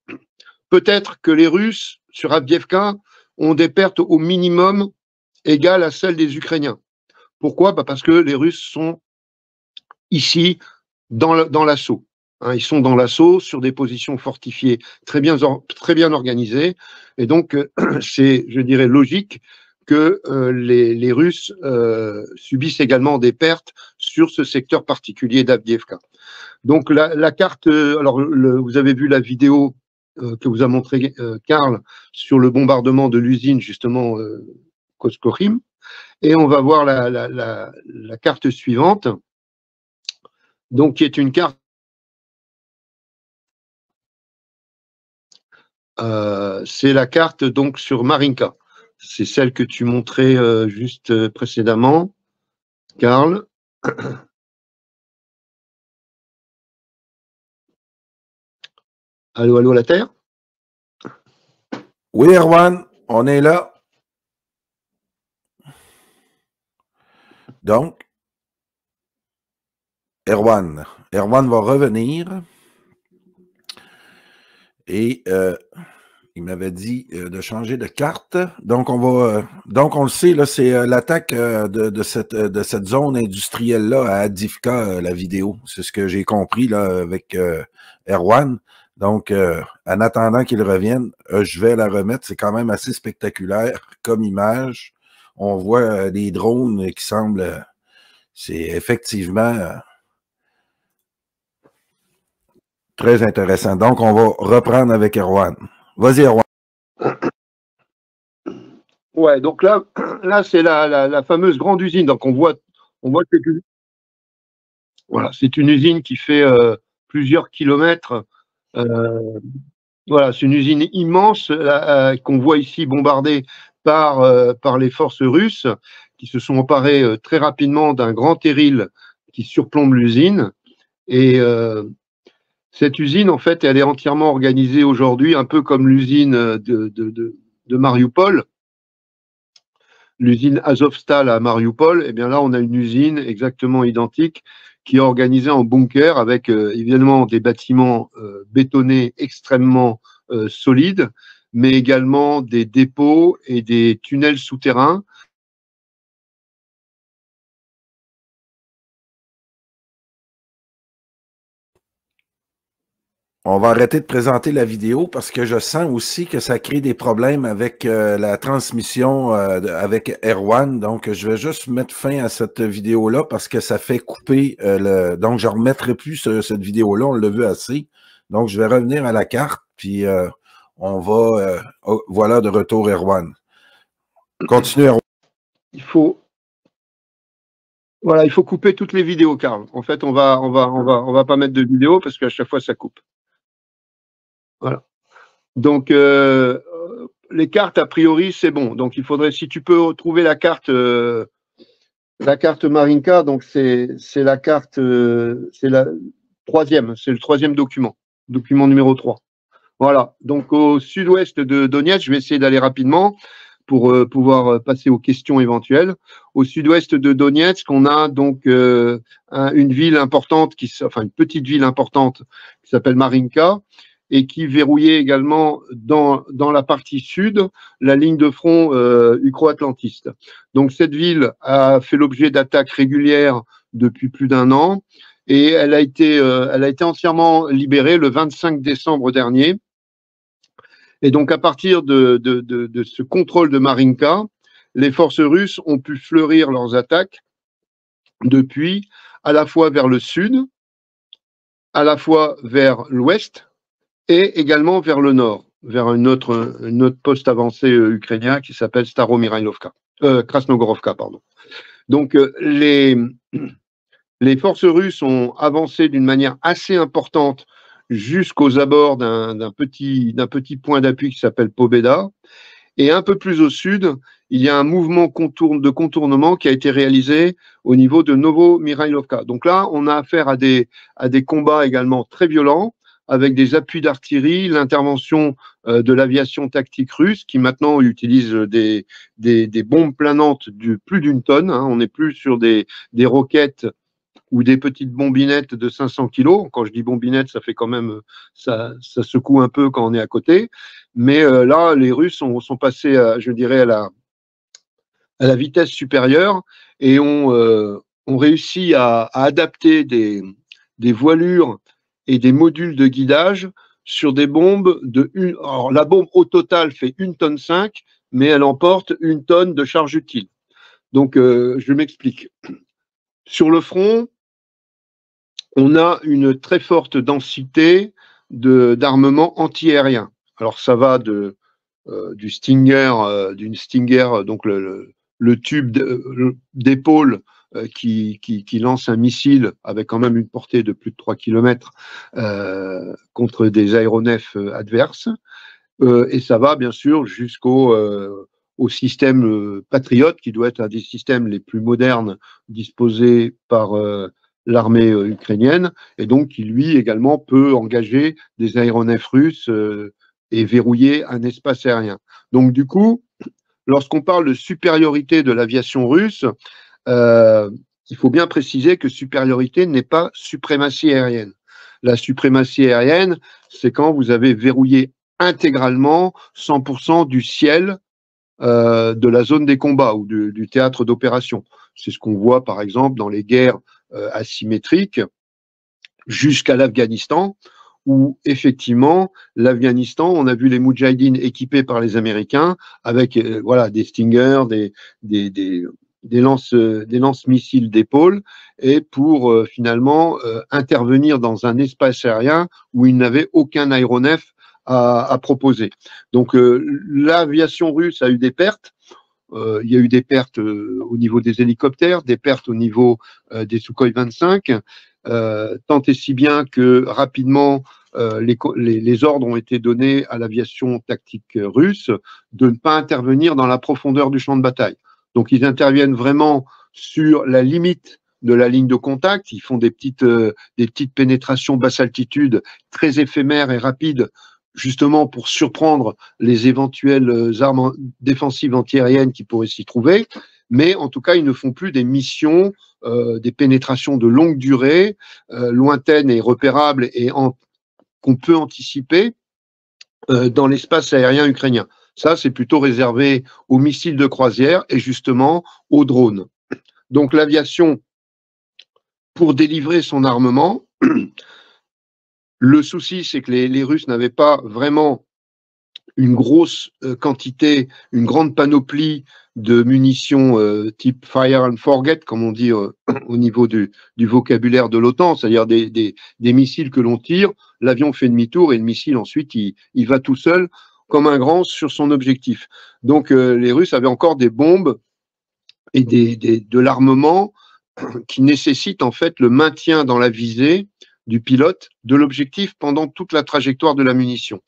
peut-être que les Russes, sur Avdiivka, ont des pertes au minimum égales à celles des Ukrainiens. Pourquoi ? Parce que les Russes sont ici dans l'assaut. Ils sont dans l'assaut sur des positions fortifiées très bien organisées. Et donc, c'est, je dirais, logique que les Russes subissent également des pertes sur ce secteur particulier d'Avdiivka. Donc, la carte, alors vous avez vu la vidéo que vous a montré Karl sur le bombardement de l'usine, justement, Koskorim. Et on va voir la carte suivante, donc qui est une carte c'est la carte donc sur Marinka. C'est celle que tu montrais juste précédemment, Karl. Allô, allô, la Terre? Oui, Erwan, on est là. Donc, Erwan va revenir et il m'avait dit de changer de carte. Donc, donc on le sait, là, c'est l'attaque de cette zone industrielle-là à Avdiivka, la vidéo. C'est ce que j'ai compris là, avec Erwan. Donc, en attendant qu'il revienne, je vais la remettre. C'est quand même assez spectaculaire comme image. On voit des drones qui semblent... c'est effectivement très intéressant. Donc, on va reprendre avec Erwan. Vas-y, Erwan. Ouais, donc là c'est la fameuse grande usine. Donc, on voit que voilà, c'est une usine qui fait plusieurs kilomètres. Voilà, c'est une usine immense qu'on voit ici bombardée par les forces russes qui se sont emparées très rapidement d'un grand terril qui surplombe l'usine. Et cette usine, en fait, elle est entièrement organisée aujourd'hui, un peu comme l'usine de Mariupol, l'usine Azovstal à Mariupol. Et bien là, on a une usine exactement identique qui est organisée en bunker avec évidemment des bâtiments bétonnés extrêmement solides, mais également des dépôts et des tunnels souterrains. On va arrêter de présenter la vidéo parce que je sens aussi que ça crée des problèmes avec la transmission avec Erwan. Donc, je vais juste mettre fin à cette vidéo-là parce que ça fait couper Donc, je ne remettrai plus cette vidéo-là. On l'a vu assez. Donc, je vais revenir à la carte, puis on va... voilà de retour, Erwan. Continue, Erwan. Il faut couper toutes les vidéos, Karl. En fait, on va pas mettre de vidéo parce qu'à chaque fois, ça coupe. Voilà. Donc, les cartes, a priori, c'est bon. Donc, il faudrait, si tu peux trouver la carte Marinka, donc c'est la carte, c'est la troisième, c'est le troisième document numéro 3. Voilà. Donc, au sud-ouest de Donetsk, je vais essayer d'aller rapidement pour pouvoir passer aux questions éventuelles. Au sud-ouest de Donetsk, on a donc une ville importante, une petite ville importante qui s'appelle Marinka, et qui verrouillait également dans la partie sud la ligne de front ukro-atlantiste. Donc cette ville a fait l'objet d'attaques régulières depuis plus d'un an et elle a été entièrement libérée le 25 décembre dernier. Et donc à partir de ce contrôle de Marinka, les forces russes ont pu fleurir leurs attaques depuis à la fois vers le sud, à la fois vers l'ouest, et également vers le nord, vers une autre poste avancé ukrainien qui s'appelle Krasnogorovka, pardon. Donc les forces russes ont avancé d'une manière assez importante jusqu'aux abords d'un petit point d'appui qui s'appelle Pobeda. Et un peu plus au sud, il y a un mouvement de contournement qui a été réalisé au niveau de Novo-Mirailovka. Donc là, on a affaire à des combats également très violents, avec des appuis d'artillerie, l'intervention de l'aviation tactique russe, qui maintenant utilise des bombes planantes de plus d'une tonne. Hein. On n'est plus sur des roquettes ou des petites bombinettes de 500 kilos. Quand je dis bombinettes, ça fait quand même, ça secoue un peu quand on est à côté. Mais là, les Russes sont passés, je dirais, à la vitesse supérieure et ont réussi à adapter des voilures et des modules de guidage sur des bombes alors la bombe au total fait 1,5 tonne, mais elle emporte 1 tonne de charge utile. Donc, je m'explique. Sur le front, on a une très forte densité d'armement antiaérien. Alors, ça va du Stinger, d'une Stinger, donc le tube d'épaule qui lance un missile avec quand même une portée de plus de 3 km contre des aéronefs adverses. Et ça va bien sûr au système Patriot, qui doit être un des systèmes les plus modernes disposés par l'armée ukrainienne, et donc qui lui également peut engager des aéronefs russes et verrouiller un espace aérien. Donc du coup, lorsqu'on parle de supériorité de l'aviation russe, il faut bien préciser que supériorité n'est pas suprématie aérienne. La suprématie aérienne, c'est quand vous avez verrouillé intégralement 100% du ciel de la zone des combats ou du théâtre d'opération. C'est ce qu'on voit par exemple dans les guerres asymétriques jusqu'à l'Afghanistan, où effectivement, l'Afghanistan, on a vu les Moudjahidines équipés par les Américains avec des Stinger, des lance-missiles d'épaule, et pour finalement intervenir dans un espace aérien où il n'avait aucun aéronef à proposer. Donc l'aviation russe a eu des pertes. Il y a eu des pertes au niveau des hélicoptères, des pertes au niveau des Sukhoi 25, tant et si bien que rapidement, les ordres ont été donnés à l'aviation tactique russe de ne pas intervenir dans la profondeur du champ de bataille. Donc, ils interviennent vraiment sur la limite de la ligne de contact. Ils font des petites pénétrations basse altitude très éphémères et rapides, justement pour surprendre les éventuelles armes défensives antiaériennes qui pourraient s'y trouver. Mais en tout cas, ils ne font plus des missions, des pénétrations de longue durée, lointaines et repérables et qu'on peut anticiper dans l'espace aérien ukrainien. Ça, c'est plutôt réservé aux missiles de croisière et justement aux drones. Donc l'aviation, pour délivrer son armement, le souci, c'est que les Russes n'avaient pas vraiment une grosse quantité, une grande panoplie de munitions type fire and forget, comme on dit au niveau du vocabulaire de l'OTAN, c'est-à-dire des missiles que l'on tire, l'avion fait demi-tour et le missile ensuite il va tout seul comme un grand sur son objectif. Donc les Russes avaient encore des bombes et de l'armement qui nécessite en fait le maintien dans la visée du pilote de l'objectif pendant toute la trajectoire de la munition.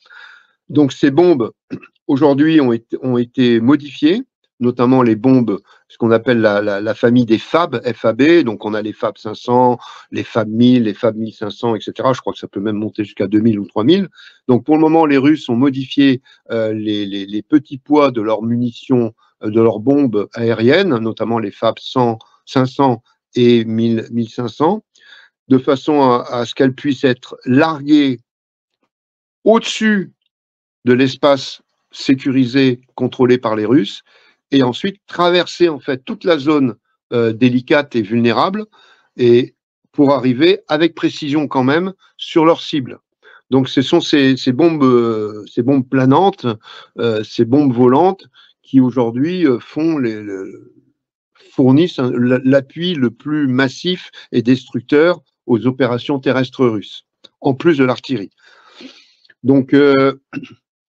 Donc ces bombes, aujourd'hui, ont été modifiées, notamment les bombes, ce qu'on appelle la famille des FAB, FAB, donc on a les FAB 500, les FAB 1000, les FAB 1500, etc. Je crois que ça peut même monter jusqu'à 2000 ou 3000. Donc pour le moment, les Russes ont modifié les petits poids de leurs munitions, de leurs bombes aériennes, notamment les FAB 100, 500 et 1500, de façon à ce qu'elles puissent être larguées au-dessus de l'espace sécurisé contrôlé par les Russes et ensuite traverser en fait toute la zone délicate et vulnérable et pour arriver avec précision quand même sur leur cible. Donc ce sont ces bombes planantes, ces bombes volantes qui aujourd'hui fournissent l'appui le plus massif et destructeur aux opérations terrestres russes, en plus de l'artillerie. Donc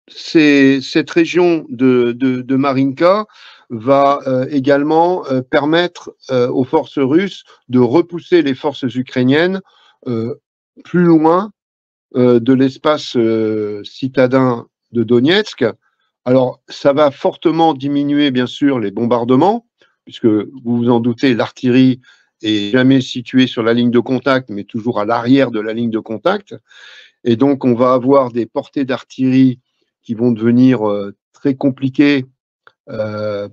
cette région de Marinka va également permettre aux forces russes de repousser les forces ukrainiennes plus loin de l'espace citadin de Donetsk. Alors, ça va fortement diminuer, bien sûr, les bombardements, puisque vous vous en doutez, l'artillerie est jamais située sur la ligne de contact, mais toujours à l'arrière de la ligne de contact. Et donc, on va avoir des portées d'artillerie qui vont devenir très compliquées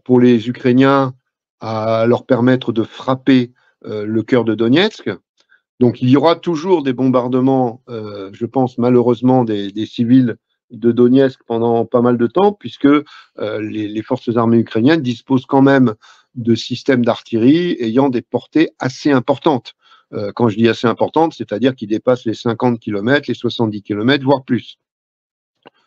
pour les Ukrainiens à leur permettre de frapper le cœur de Donetsk. Donc, il y aura toujours des bombardements, je pense malheureusement, des civils de Donetsk pendant pas mal de temps, puisque les forces armées ukrainiennes disposent quand même de systèmes d'artillerie ayant des portées assez importantes. Quand je dis assez importantes, c'est-à-dire qui dépassent les 50 km, les 70 km, voire plus.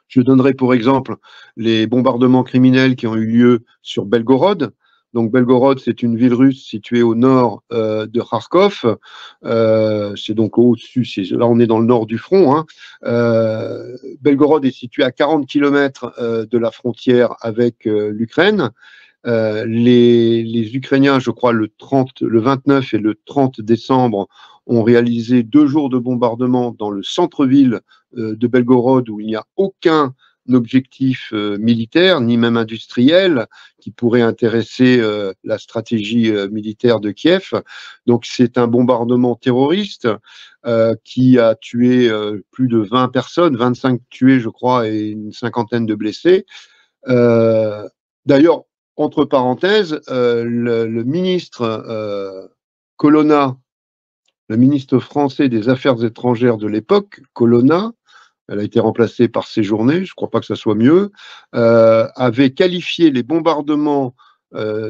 Je donnerai pour exemple les bombardements criminels qui ont eu lieu sur Belgorod. Donc Belgorod, c'est une ville russe située au nord de Kharkov. C'est donc au-dessus, là on est dans le nord du front. Hein. Belgorod est situé à 40 km de la frontière avec l'Ukraine. Les Ukrainiens, je crois, le 29 et le 30 décembre, ont réalisé 2 jours de bombardement dans le centre-ville de Belgorod où il n'y a aucun objectif militaire, ni même industriel, qui pourrait intéresser la stratégie militaire de Kiev. Donc c'est un bombardement terroriste qui a tué plus de 20 personnes, 25 tués je crois et une cinquantaine de blessés. D'ailleurs, entre parenthèses, le ministre Colonna, le ministre français des Affaires étrangères de l'époque, Colonna, elle a été remplacée par Séjourné, je ne crois pas que ça soit mieux, avait qualifié les bombardements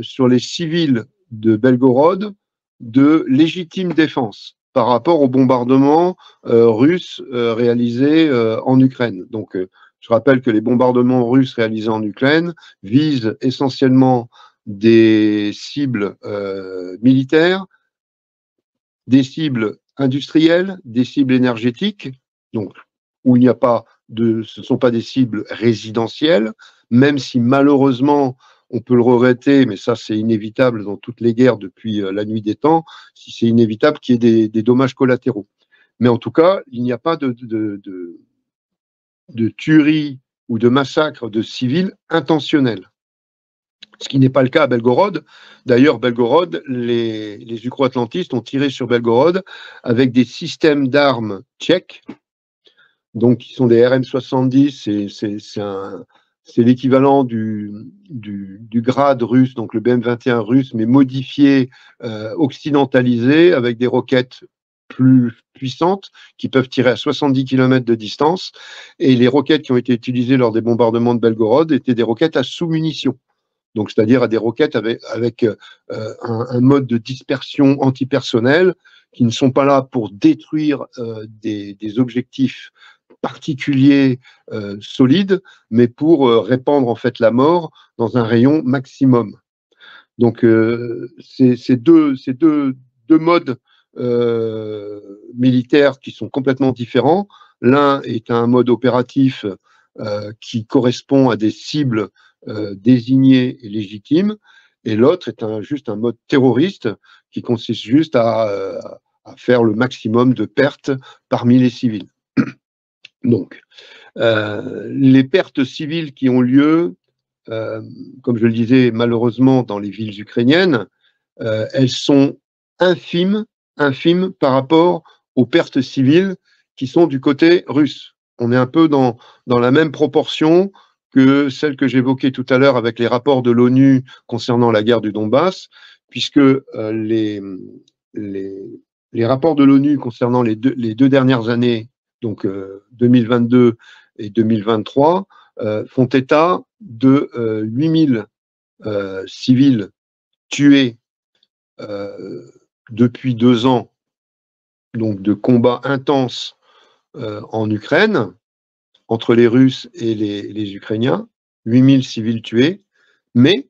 sur les civils de Belgorod de légitime défense par rapport aux bombardements russes réalisés en Ukraine. Donc, je rappelle que les bombardements russes réalisés en Ukraine visent essentiellement des cibles militaires, des cibles industrielles, des cibles énergétiques, donc où il n'y a pas ce ne sont pas des cibles résidentielles, même si malheureusement on peut le regretter, mais ça c'est inévitable dans toutes les guerres depuis la nuit des temps, si c'est inévitable qu'il y ait des dommages collatéraux. Mais en tout cas, il n'y a pas de tuerie ou de massacre de civils intentionnels. Ce qui n'est pas le cas à Belgorod. D'ailleurs, Belgorod, les ukro-atlantistes ont tiré sur Belgorod avec des systèmes d'armes tchèques, donc qui sont des RM-70, c'est l'équivalent du Grad russe, donc le BM-21 russe, mais modifié, occidentalisé, avec des roquettes plus puissantes qui peuvent tirer à 70 km de distance. Et les roquettes qui ont été utilisées lors des bombardements de Belgorod étaient des roquettes à sous-munitions. Donc, c'est-à-dire à des roquettes avec un mode de dispersion antipersonnel qui ne sont pas là pour détruire des objectifs particuliers solides, mais pour répandre en fait la mort dans un rayon maximum. Donc, ces deux modes militaires qui sont complètement différents. L'un est un mode opératif qui correspond à des cibles désignées et légitimes, et l'autre est juste un mode terroriste qui consiste juste à faire le maximum de pertes parmi les civils. Donc, les pertes civiles qui ont lieu, comme je le disais, malheureusement dans les villes ukrainiennes, elles sont infimes par rapport aux pertes civiles qui sont du côté russe. On est un peu dans la même proportion que celle que j'évoquais tout à l'heure avec les rapports de l'ONU concernant la guerre du Donbass, puisque les rapports de l'ONU concernant les deux dernières années, donc 2022 et 2023, font état de 8000 civils tués depuis 2 ans, donc de combats intenses en Ukraine, entre les Russes et les Ukrainiens, 8000 civils tués, mais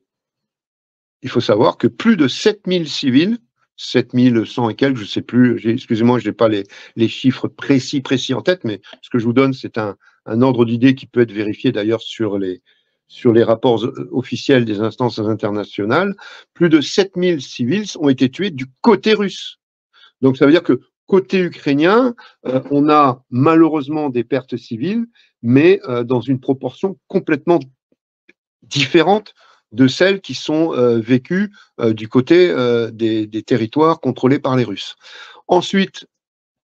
il faut savoir que plus de 7000 civils, 7100 et quelques, je ne sais plus, excusez-moi, je n'ai pas les chiffres précis en tête, mais ce que je vous donne, c'est un ordre d'idée qui peut être vérifié d'ailleurs sur les rapports officiels des instances internationales. Plus de 7000 civils ont été tués du côté russe. Donc ça veut dire que côté ukrainien, on a malheureusement des pertes civiles, mais dans une proportion complètement différente de celles qui sont vécues du côté des territoires contrôlés par les Russes. Ensuite,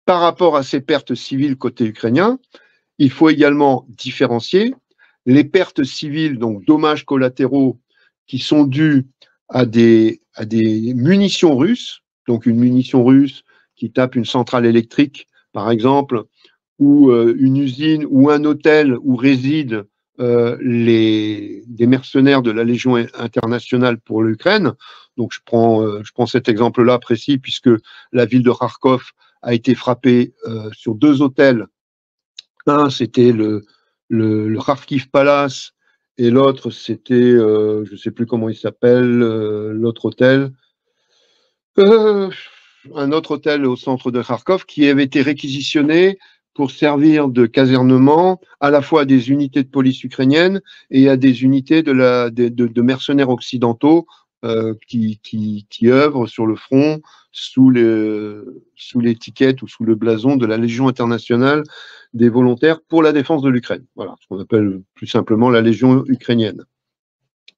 par rapport à ces pertes civiles côté ukrainien, il faut également différencier les pertes civiles, donc dommages collatéraux, qui sont dus à des munitions russes, donc une munition russe qui tape une centrale électrique, par exemple, ou une usine ou un hôtel où résident des mercenaires de la Légion internationale pour l'Ukraine. Donc je prends cet exemple-là précis puisque la ville de Kharkov a été frappée sur 2 hôtels. Un, c'était le Kharkiv Palace, et l'autre, c'était, je ne sais plus comment il s'appelle, l'autre hôtel. Un autre hôtel au centre de Kharkov qui avait été réquisitionné pour servir de casernement à la fois à des unités de police ukrainiennes et à des unités de mercenaires occidentaux qui œuvrent sur le front sous l'étiquette ou sous le blason de la Légion internationale des volontaires pour la défense de l'Ukraine. Voilà, ce qu'on appelle plus simplement la Légion ukrainienne.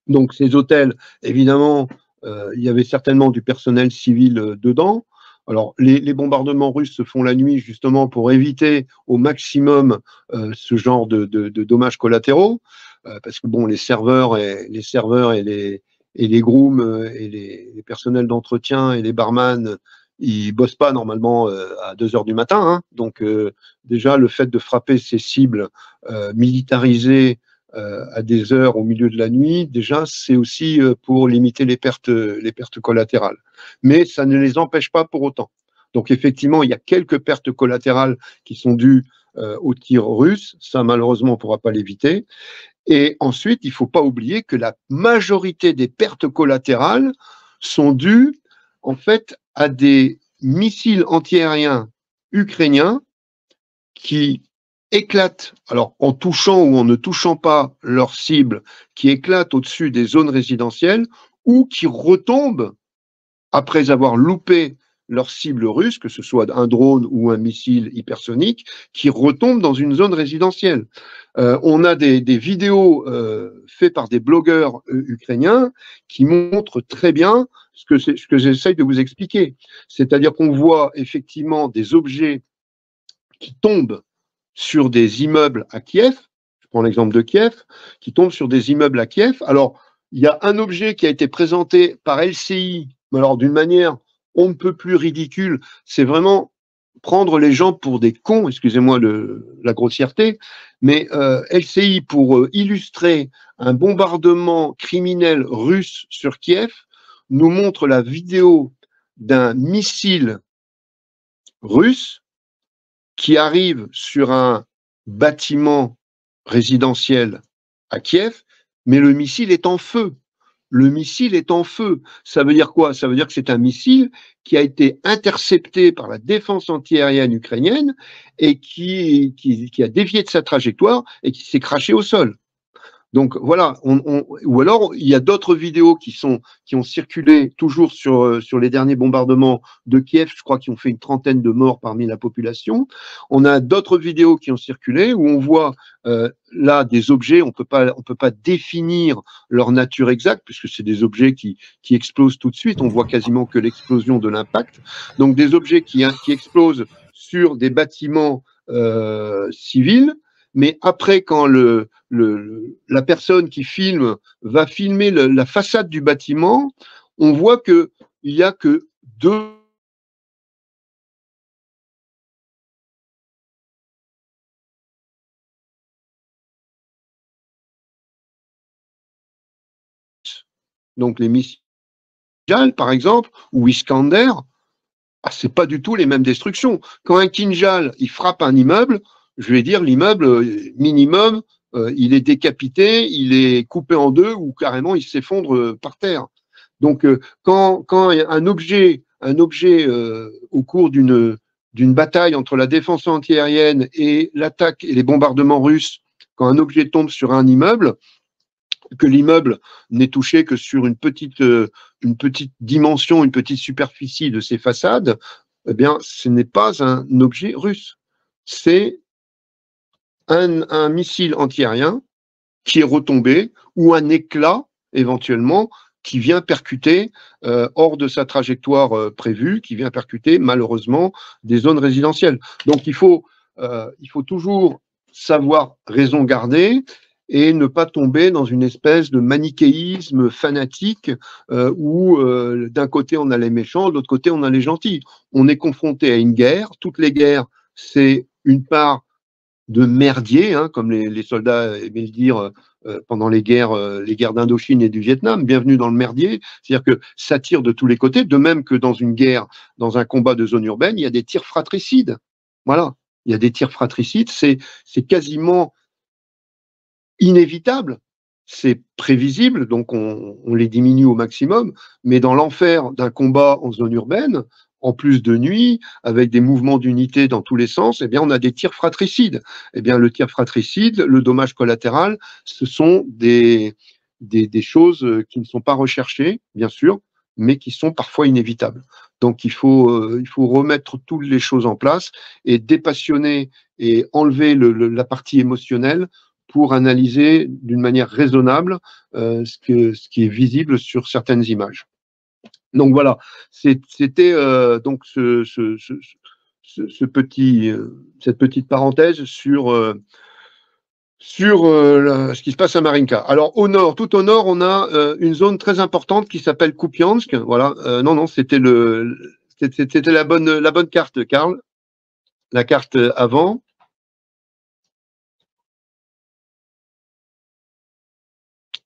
Donc ces hôtels, évidemment, il y avait certainement du personnel civil dedans. Alors, les bombardements russes se font la nuit justement pour éviter au maximum ce genre de dommages collatéraux, parce que bon, les serveurs et les grooms et les personnels d'entretien et les barman, ils bossent pas normalement à 2 heures du matin. Hein. Donc déjà, le fait de frapper ces cibles militarisées à des heures au milieu de la nuit, déjà, c'est aussi pour limiter les pertes collatérales. Mais ça ne les empêche pas pour autant. Donc, effectivement, il y a quelques pertes collatérales qui sont dues aux tirs russes. Ça, malheureusement, on ne pourra pas l'éviter. Et ensuite, il ne faut pas oublier que la majorité des pertes collatérales sont dues, en fait, à des missiles antiaériens ukrainiens qui éclatent, alors en touchant ou en ne touchant pas leur cible, qui éclatent au-dessus des zones résidentielles ou qui retombent après avoir loupé leur cible russe, que ce soit un drone ou un missile hypersonique, qui retombe dans une zone résidentielle. On a des vidéos faites par des blogueurs ukrainiens qui montrent très bien ce que j'essaye de vous expliquer. C'est-à-dire qu'on voit effectivement des objets qui tombent sur des immeubles à Kiev. Je prends l'exemple de Kiev, qui tombent sur des immeubles à Kiev. Alors, il y a un objet qui a été présenté par LCI, alors d'une manière on ne peut plus ridicule, c'est vraiment prendre les gens pour des cons, excusez-moi la grossièreté, mais LCI, pour illustrer un bombardement criminel russe sur Kiev, nous montre la vidéo d'un missile russe qui arrive sur un bâtiment résidentiel à Kiev, mais le missile est en feu. Le missile est en feu. Ça veut dire quoi? Ça veut dire que c'est un missile qui a été intercepté par la défense antiaérienne ukrainienne et qui a dévié de sa trajectoire et qui s'est craché au sol. Donc voilà, ou alors il y a d'autres vidéos qui ont circulé toujours sur les derniers bombardements de Kiev, je crois qu'ils ont fait une trentaine de morts parmi la population. On a d'autres vidéos qui ont circulé où on voit là des objets, on peut pas définir leur nature exacte puisque c'est des objets qui explosent tout de suite, on voit quasiment que l'explosion de l'impact. Donc des objets qui explosent sur des bâtiments civils. Mais après, quand la personne qui filme va filmer la façade du bâtiment, on voit qu'il n'y a que deux donc les missiles, par exemple, ou Iskander, c'est pas du tout les mêmes destructions. Quand un Kinjal, il frappe un immeuble, je vais dire l'immeuble minimum, il est décapité, il est coupé en deux ou carrément il s'effondre par terre. Donc quand un objet au cours d'une bataille entre la défense antiaérienne et l'attaque et les bombardements russes, quand un objet tombe sur un immeuble, que l'immeuble n'est touché que sur une petite dimension, une petite superficie de ses façades, eh bien, ce n'est pas un objet russe. C'est un missile antiaérien qui est retombé ou un éclat, éventuellement, qui vient percuter hors de sa trajectoire prévue, qui vient percuter, malheureusement, des zones résidentielles. Donc, il faut toujours savoir raison garder et ne pas tomber dans une espèce de manichéisme fanatique où d'un côté on a les méchants, de l'autre côté on a les gentils. On est confronté à une guerre. Toutes les guerres, c'est une part de merdier, hein, comme les soldats aimaient le dire pendant les guerres d'Indochine et du Vietnam. Bienvenue dans le merdier. C'est-à-dire que ça tire de tous les côtés, de même que dans une guerre, dans un combat de zone urbaine, il y a des tirs fratricides. Voilà, il y a des tirs fratricides. C'est quasiment inévitable, c'est prévisible, donc on les diminue au maximum, mais dans l'enfer d'un combat en zone urbaine, en plus de nuit, avec des mouvements d'unité dans tous les sens, eh bien on a des tirs fratricides. Eh bien le tir fratricide, le dommage collatéral, ce sont des choses qui ne sont pas recherchées, bien sûr, mais qui sont parfois inévitables. Donc il faut remettre toutes les choses en place et dépassionner et enlever la partie émotionnelle pour analyser d'une manière raisonnable ce qui est visible sur certaines images. Donc voilà, c'était donc cette petite parenthèse sur ce qui se passe à Marinka. Alors au nord, tout au nord, on a une zone très importante qui s'appelle Kupiansk. Voilà, non, c'était la bonne carte, Karl, la carte avant.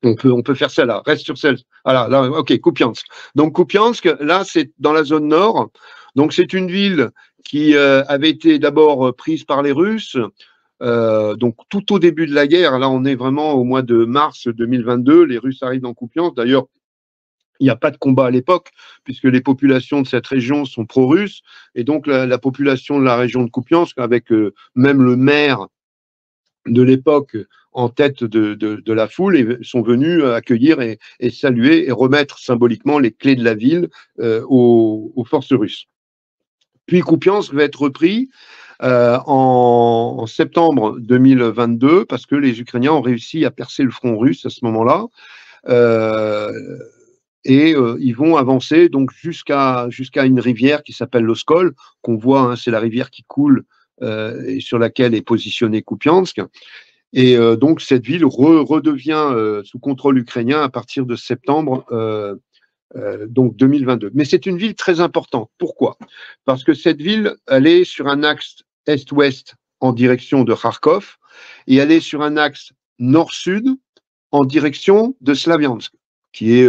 On peut faire ça là, reste sur celle. Voilà, là, ok, Kupiansk. Donc Kupiansk, là, c'est dans la zone nord. Donc c'est une ville qui avait été d'abord prise par les Russes. Donc tout au début de la guerre, là on est vraiment au mois de mars 2022, les Russes arrivent dans Kupiansk. D'ailleurs, il n'y a pas de combat à l'époque, puisque les populations de cette région sont pro-russes, et donc la population de la région de Kupiansk, avec même le maire de l'époque en tête de la foule et sont venus accueillir et saluer et remettre symboliquement les clés de la ville aux forces russes. Puis Kupiansk va être repris en septembre 2022 parce que les Ukrainiens ont réussi à percer le front russe à ce moment-là. Ils vont avancer donc jusqu'à une rivière qui s'appelle l'Oskol, qu'on voit, hein, c'est la rivière qui coule et sur laquelle est positionné Kupiansk. Et donc cette ville redevient sous contrôle ukrainien à partir de septembre donc 2022. Mais c'est une ville très importante. Pourquoi? Parce que cette ville, elle est sur un axe est-ouest en direction de Kharkov et elle est sur un axe nord-sud en direction de Slaviansk, qui est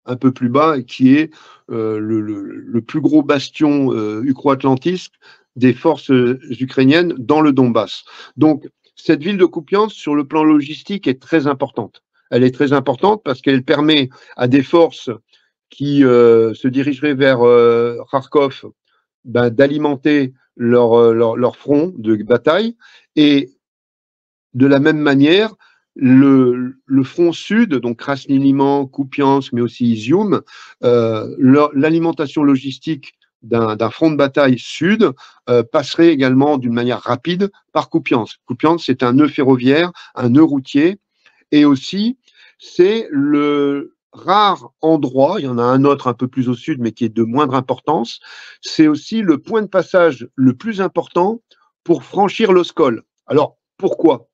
un peu plus bas et qui est le plus gros bastion ukro-atlantiste des forces ukrainiennes dans le Donbass. Donc, cette ville de Kupiansk, sur le plan logistique, est très importante. Elle est très importante parce qu'elle permet à des forces qui se dirigeraient vers Kharkov d'alimenter leur front de bataille. Et de la même manière, le front sud, donc Krasny-Liman, Kupiansk, mais aussi Izium, l'alimentation logistique d'un front de bataille sud passerait également d'une manière rapide par Kupiansk. Kupiansk, c'est un nœud ferroviaire, un nœud routier, et aussi, c'est le rare endroit, il y en a un autre un peu plus au sud, mais qui est de moindre importance, c'est aussi le point de passage le plus important pour franchir l'Oskol. Alors, pourquoi?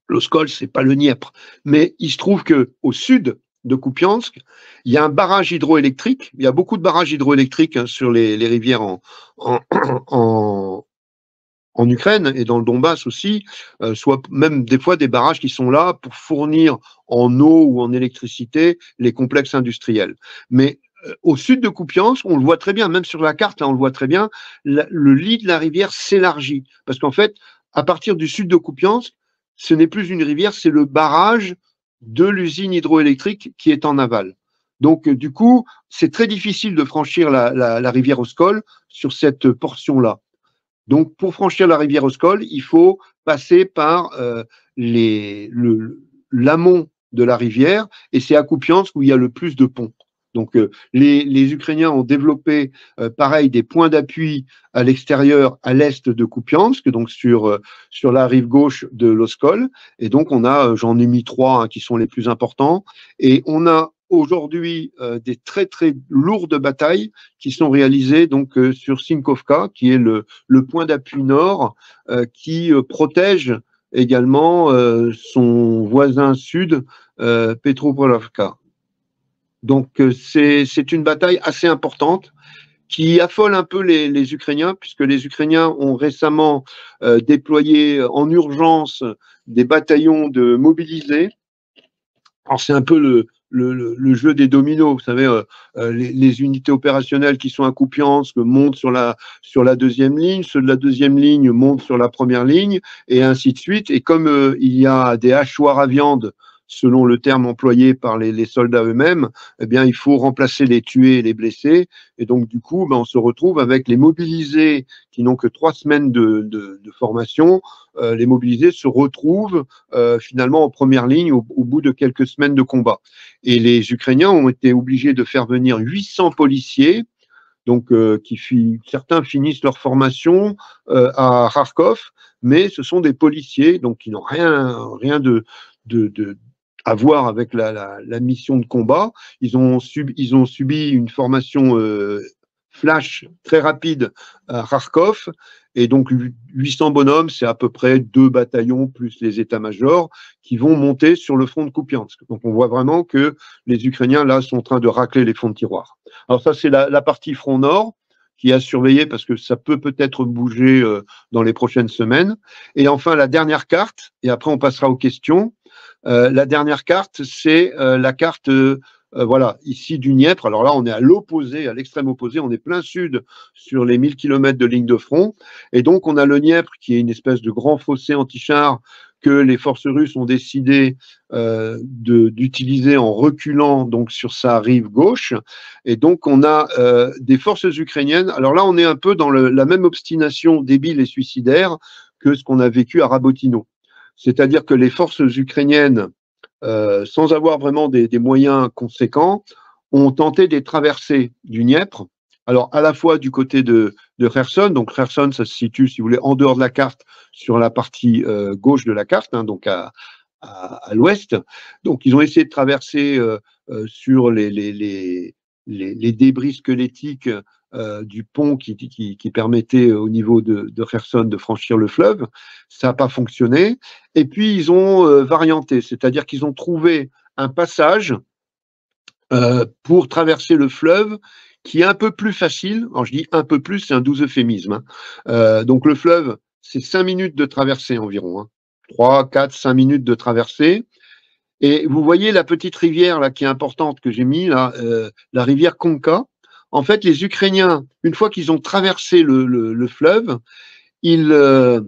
L'Oskol, c'est pas le Dniepr, mais il se trouve que au sud de Kupiansk, il y a un barrage hydroélectrique. Il y a beaucoup de barrages hydroélectriques hein, sur les rivières en Ukraine et dans le Donbass aussi, soit même des fois des barrages qui sont là pour fournir en eau ou en électricité les complexes industriels. Mais au sud de Kupiansk, on le voit très bien, même sur la carte, là on le voit très bien, le lit de la rivière s'élargit. Parce qu'en fait, à partir du sud de Kupiansk, ce n'est plus une rivière, c'est le barrage de l'usine hydroélectrique qui est en aval. Donc, du coup, c'est très difficile de franchir la rivière Oskol sur cette portion-là. Donc, pour franchir la rivière Oskol, il faut passer par l'amont de la rivière, et c'est à Kupiansk où il y a le plus de ponts. Donc, les Ukrainiens ont développé, pareil, des points d'appui à l'extérieur, à l'est de Kupiansk, donc sur la rive gauche de l'Oskol. Et donc, on a, j'en ai mis 3 hein, qui sont les plus importants. Et on a aujourd'hui des très, très lourdes batailles qui sont réalisées donc, sur Sinkovka, qui est le point d'appui nord qui protège également son voisin sud, Petropavlovka. Donc, c'est une bataille assez importante qui affole un peu les Ukrainiens, puisque les Ukrainiens ont récemment déployé en urgence des bataillons de mobilisés. Alors, c'est un peu le jeu des dominos. Vous savez, les unités opérationnelles qui sont à Kupiansk montent sur la deuxième ligne, ceux de la deuxième ligne montent sur la première ligne, et ainsi de suite. Et comme il y a des hachoirs à viande, selon le terme employé par les soldats eux-mêmes, eh bien, il faut remplacer les tués et les blessés. Et donc, du coup, on se retrouve avec les mobilisés qui n'ont que 3 semaines de formation. Les mobilisés se retrouvent finalement en première ligne au bout de quelques semaines de combat. Et les Ukrainiens ont été obligés de faire venir 800 policiers, donc certains finissent leur formation à Kharkov, mais ce sont des policiers, donc qui n'ont rien à voir avec la mission de combat. Ils ont subi une formation flash très rapide à Kharkov, et donc 800 bonhommes, c'est à peu près 2 bataillons plus les états-majors qui vont monter sur le front de Kupiansk. Donc on voit vraiment que les Ukrainiens là sont en train de racler les fonds de tiroir. Alors ça c'est la partie front nord qui a surveillé parce que ça peut-être bouger dans les prochaines semaines. Et enfin la dernière carte, et après on passera aux questions. La dernière carte, c'est la carte, voilà, ici du Dniepr. Alors là, on est à l'opposé, à l'extrême opposé, on est plein sud sur les 1000 km de ligne de front. Et donc, on a le Dniepr qui est une espèce de grand fossé anti-char que les forces russes ont décidé d'utiliser en reculant donc sur sa rive gauche. Et donc, on a des forces ukrainiennes. Alors là, on est un peu dans la même obstination débile et suicidaire que ce qu'on a vécu à Rabotino. c'est-à-dire que les forces ukrainiennes, sans avoir vraiment des moyens conséquents, ont tenté des traversées du Dniepr. Alors, à la fois du côté de Kherson, donc Kherson, ça se situe, si vous voulez, en dehors de la carte, sur la partie gauche de la carte, hein, donc à l'ouest. Donc, ils ont essayé de traverser sur les débris squelettiques du pont qui permettait au niveau de Kherson de franchir le fleuve. Ça n'a pas fonctionné. Et puis, ils ont varianté, c'est-à-dire qu'ils ont trouvé un passage pour traverser le fleuve qui est un peu plus facile. Alors, je dis un peu plus, c'est un doux euphémisme. Hein. Donc, le fleuve, c'est 5 minutes de traversée environ. Hein. 3, 4, 5 minutes de traversée. Et vous voyez la petite rivière là qui est importante que j'ai mis là, la rivière Konka. En fait, les Ukrainiens, une fois qu'ils ont traversé le fleuve, ils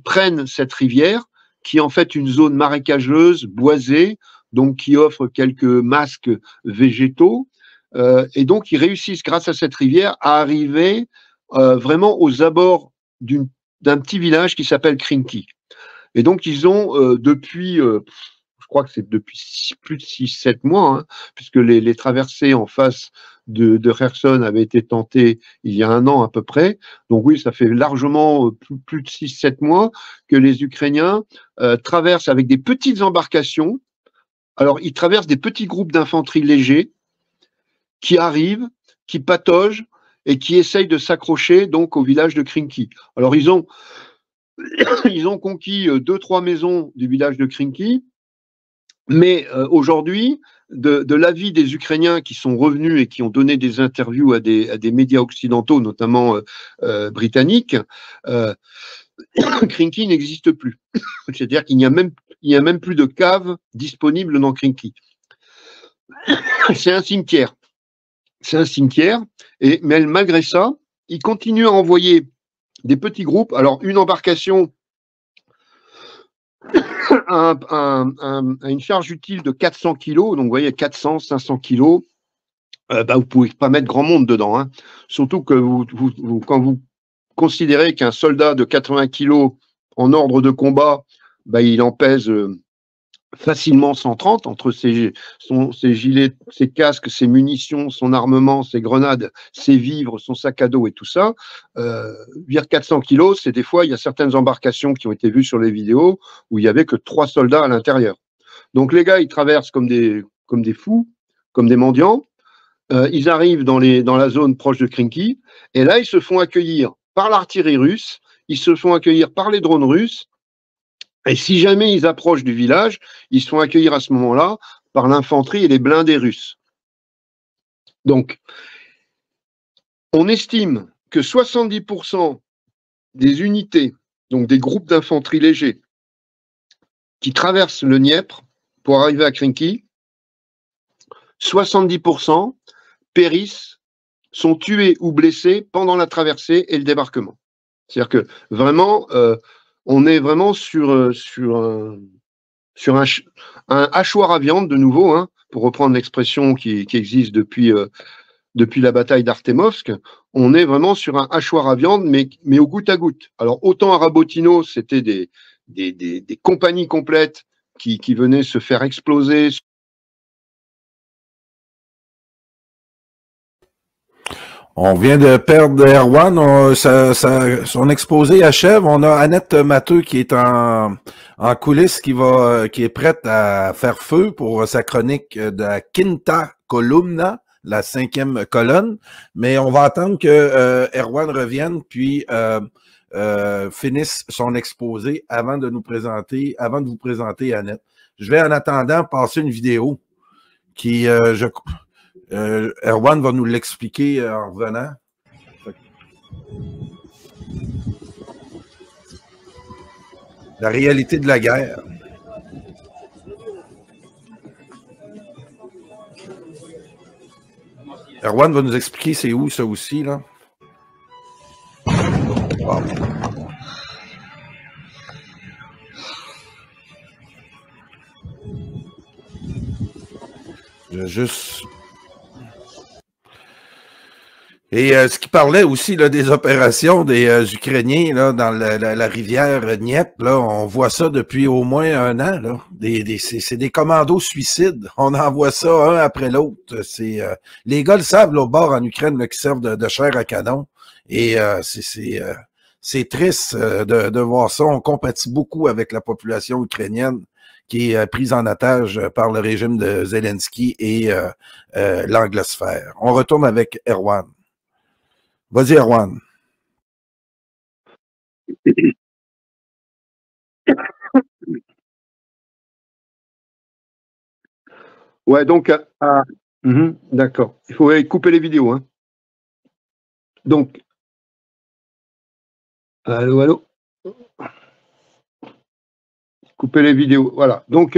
prennent cette rivière qui est en fait une zone marécageuse, boisée, donc qui offre quelques masques végétaux. Et donc, ils réussissent, grâce à cette rivière, à arriver vraiment aux abords d'un petit village qui s'appelle Krinky. Et donc, ils ont depuis je crois que c'est depuis plus de 6-7 mois, hein, puisque les traversées en face de Kherson avaient été tentées il y a 1 an à peu près. Donc oui, ça fait largement plus de 6-7 mois que les Ukrainiens traversent avec des petites embarcations. Alors, ils traversent des petits groupes d'infanterie légers qui arrivent, qui pataugent et qui essayent de s'accrocher donc au village de Krinky. Alors, ils ont conquis 2-3 maisons du village de Krinky. Mais aujourd'hui, de l'avis des Ukrainiens qui sont revenus et qui ont donné des interviews à des médias occidentaux, notamment britanniques, Krinky n'existe plus. C'est-à-dire qu'il n'y a même plus de cave disponible dans Krinky. C'est un cimetière. C'est un cimetière. Mais malgré ça, ils continuent à envoyer des petits groupes. Alors, une embarcation une charge utile de 400 kilos, donc vous voyez 400, 500 kilos, vous ne pouvez pas mettre grand monde dedans. Hein. Surtout que quand vous considérez qu'un soldat de 80 kilos en ordre de combat, il en pèse facilement 130 entre ses gilets, ses casques, ses munitions, son armement, ses grenades, ses vivres, son sac à dos et tout ça. 400 kilos, c'est des fois, il y a certaines embarcations qui ont été vues sur les vidéos où il n'y avait que 3 soldats à l'intérieur. Donc les gars, ils traversent comme des fous, comme des mendiants. Ils arrivent dans la zone proche de Krinky et là, ils se font accueillir par l'artillerie russe, ils se font accueillir par les drones russes. Et si jamais ils approchent du village, ils se font accueillir à ce moment-là par l'infanterie et les blindés russes. Donc, on estime que 70% des unités, donc des groupes d'infanterie légers, qui traversent le Dniepr pour arriver à Krinky, 70% périssent, sont tués ou blessés pendant la traversée et le débarquement. C'est-à-dire que vraiment, on est vraiment sur un hachoir à viande, de nouveau, hein, pour reprendre l'expression qui existe depuis la bataille d'Artemovsk. On est vraiment sur un hachoir à viande, mais au goutte à goutte. Alors, autant à Rabotino, c'était des compagnies complètes qui venaient se faire exploser. On vient de perdre Erwan, son exposé achève. On a Annette Matteux qui est en coulisses, qui est prête à faire feu pour sa chronique de la Quinta Columna, la 5e colonne. Mais on va attendre que Erwan revienne puis finisse son exposé avant de vous présenter Annette. Je vais en attendant passer une vidéo qui, Erwan va nous l'expliquer en revenant. La réalité de la guerre. Erwan va nous expliquer c'est où ça aussi, là. Wow. Je vais juste... Et ce qui parlait aussi là, des opérations des Ukrainiens là, dans la rivière Dniepr, là, on voit ça depuis au moins un an. Là. C'est des commandos suicides. On envoie ça un après l'autre. Les gars le savent, là, au bord en Ukraine, là, qui servent de chair à canon. Et c'est triste de voir ça. On compatit beaucoup avec la population ukrainienne qui est prise en otage par le régime de Zelensky et l'anglosphère. On retourne avec Erwan. Vas-y, Erwan. Ouais, donc, d'accord. Il faut couper les vidéos. Hein. Donc, allô. Couper les vidéos. Voilà. Donc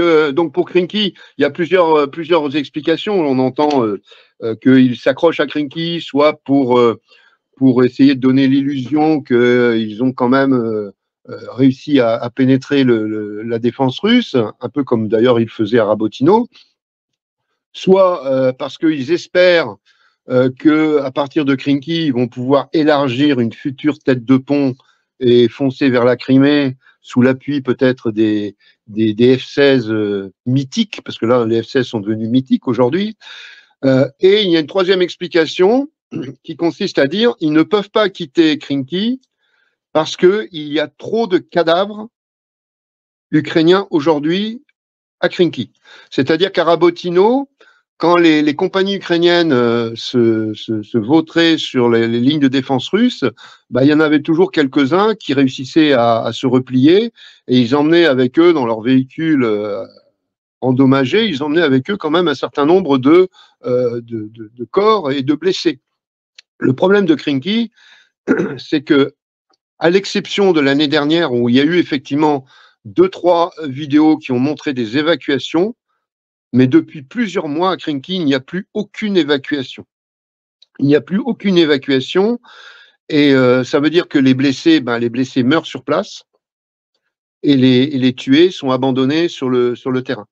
pour Krinky, il y a plusieurs explications. On entend qu'il s'accroche à Krinky, soit pour essayer de donner l'illusion qu'ils ont quand même réussi à pénétrer la défense russe, un peu comme d'ailleurs ils faisaient à Rabotino, soit parce qu'ils espèrent qu'à partir de Krinky, ils vont pouvoir élargir une future tête de pont et foncer vers la Crimée sous l'appui peut-être des F-16 mythiques, parce que là, les F-16 sont devenus mythiques aujourd'hui. Et il y a une troisième explication qui consiste à dire ils ne peuvent pas quitter Krinky parce qu'il y a trop de cadavres ukrainiens aujourd'hui à Krinky. C'est-à-dire qu'à Rabotino, quand les compagnies ukrainiennes se vautraient sur les lignes de défense russes, bah, il y en avait toujours quelques-uns qui réussissaient à se replier et ils emmenaient avec eux dans leurs véhicules endommagés, ils emmenaient avec eux quand même un certain nombre de corps et de blessés. Le problème de Krinky, c'est que, à l'exception de l'année dernière où il y a eu effectivement 2-3 vidéos qui ont montré des évacuations, mais depuis plusieurs mois à Krinky, il n'y a plus aucune évacuation. Il n'y a plus aucune évacuation et ça veut dire que les blessés meurent sur place et les tués sont abandonnés sur le terrain.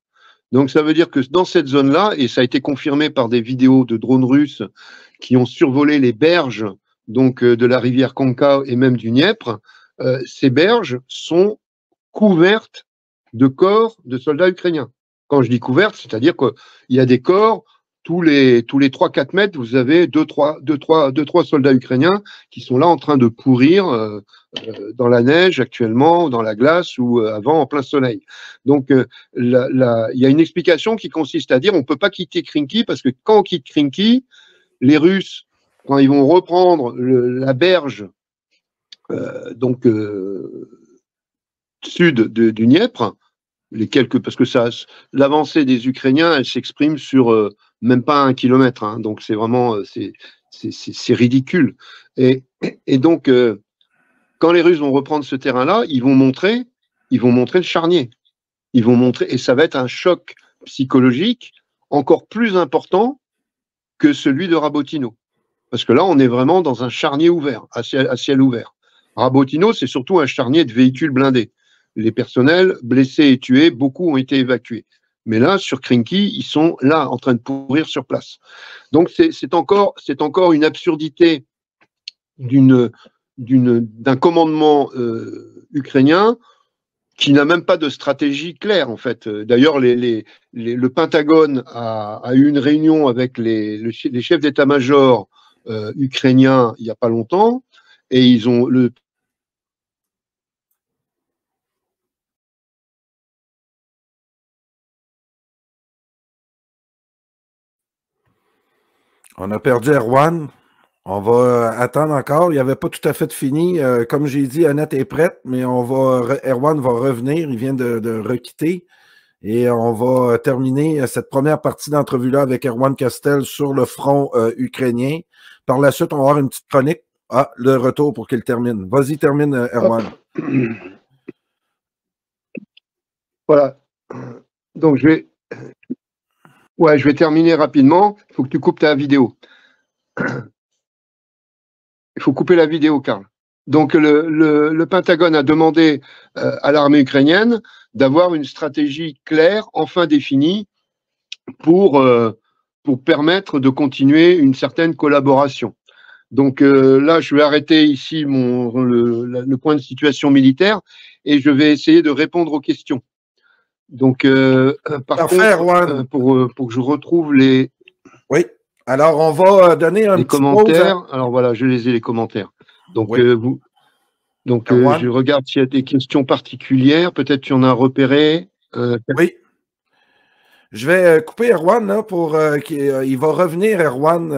Donc ça veut dire que dans cette zone-là, et ça a été confirmé par des vidéos de drones russes qui ont survolé les berges donc de la rivière Konka et même du Dniepr, ces berges sont couvertes de corps de soldats ukrainiens. Quand je dis couverte, c'est-à-dire qu'il y a des corps, tous les 3-4 mètres, vous avez deux, trois soldats ukrainiens qui sont là en train de pourrir dans la neige actuellement, dans la glace ou avant en plein soleil. Donc, il y a une explication qui consiste à dire on ne peut pas quitter Krinky parce que quand on quitte Krinky, les Russes, quand ils vont reprendre la berge sud du Dniepr, parce que l'avancée des Ukrainiens, elle s'exprime sur même pas 1 kilomètre, hein, donc c'est vraiment c'est ridicule. Et donc quand les Russes vont reprendre ce terrain-là, ils vont montrer le charnier, et ça va être un choc psychologique encore plus important que celui de Rabotino, parce que là on est vraiment dans un charnier ouvert, à ciel ouvert. Rabotino, c'est surtout un charnier de véhicules blindés. Les personnels blessés et tués, beaucoup ont été évacués. Mais là, sur Krinky, ils sont là, en train de pourrir sur place. Donc, c'est encore une absurdité d'un commandement ukrainien qui n'a même pas de stratégie claire, en fait. D'ailleurs, le Pentagone a eu une réunion avec les chefs d'état-major ukrainiens il n'y a pas longtemps, et ils ont On a perdu Erwan. On va attendre encore. Il n'y avait pas tout à fait fini. Comme j'ai dit, Annette est prête, mais Erwan va revenir. Il vient de requitter. Et on va terminer cette première partie d'entrevue-là avec Erwan Castel sur le front ukrainien. Par la suite, on va avoir une petite chronique. Ah, le retour pour qu'il termine. Vas-y, termine, Erwan. Voilà. Donc, je vais terminer rapidement. Il faut que tu coupes ta vidéo. Il faut couper la vidéo, Karl. Donc, le Pentagone a demandé à l'armée ukrainienne d'avoir une stratégie claire, enfin définie, pour permettre de continuer une certaine collaboration. Donc là, je vais arrêter ici le point de situation militaire et je vais essayer de répondre aux questions. Donc, par Parfait, contre, Erwan. pour que je retrouve les Oui. Alors, on va donner un petit commentaires. Alors voilà, je les ai les commentaires. Donc, oui. Je regarde s'il y a des questions particulières. Peut-être tu en as repéré. Oui. Je vais couper Erwan là pour il va revenir, Erwan,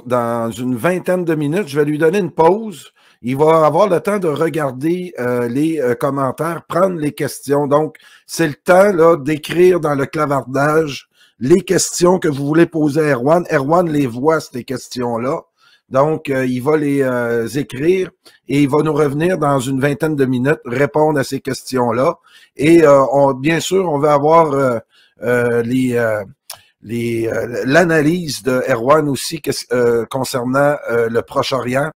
dans une vingtaine de minutes. Je vais lui donner une pause. Il va avoir le temps de regarder les commentaires, prendre les questions. Donc, c'est le temps là d'écrire dans le clavardage les questions que vous voulez poser à Erwan. Erwan les voit, ces questions-là. Donc, il va les écrire et il va nous revenir dans une vingtaine de minutes, répondre à ces questions-là. Et bien sûr, on va avoir l'analyse de Erwan aussi concernant le Proche-Orient.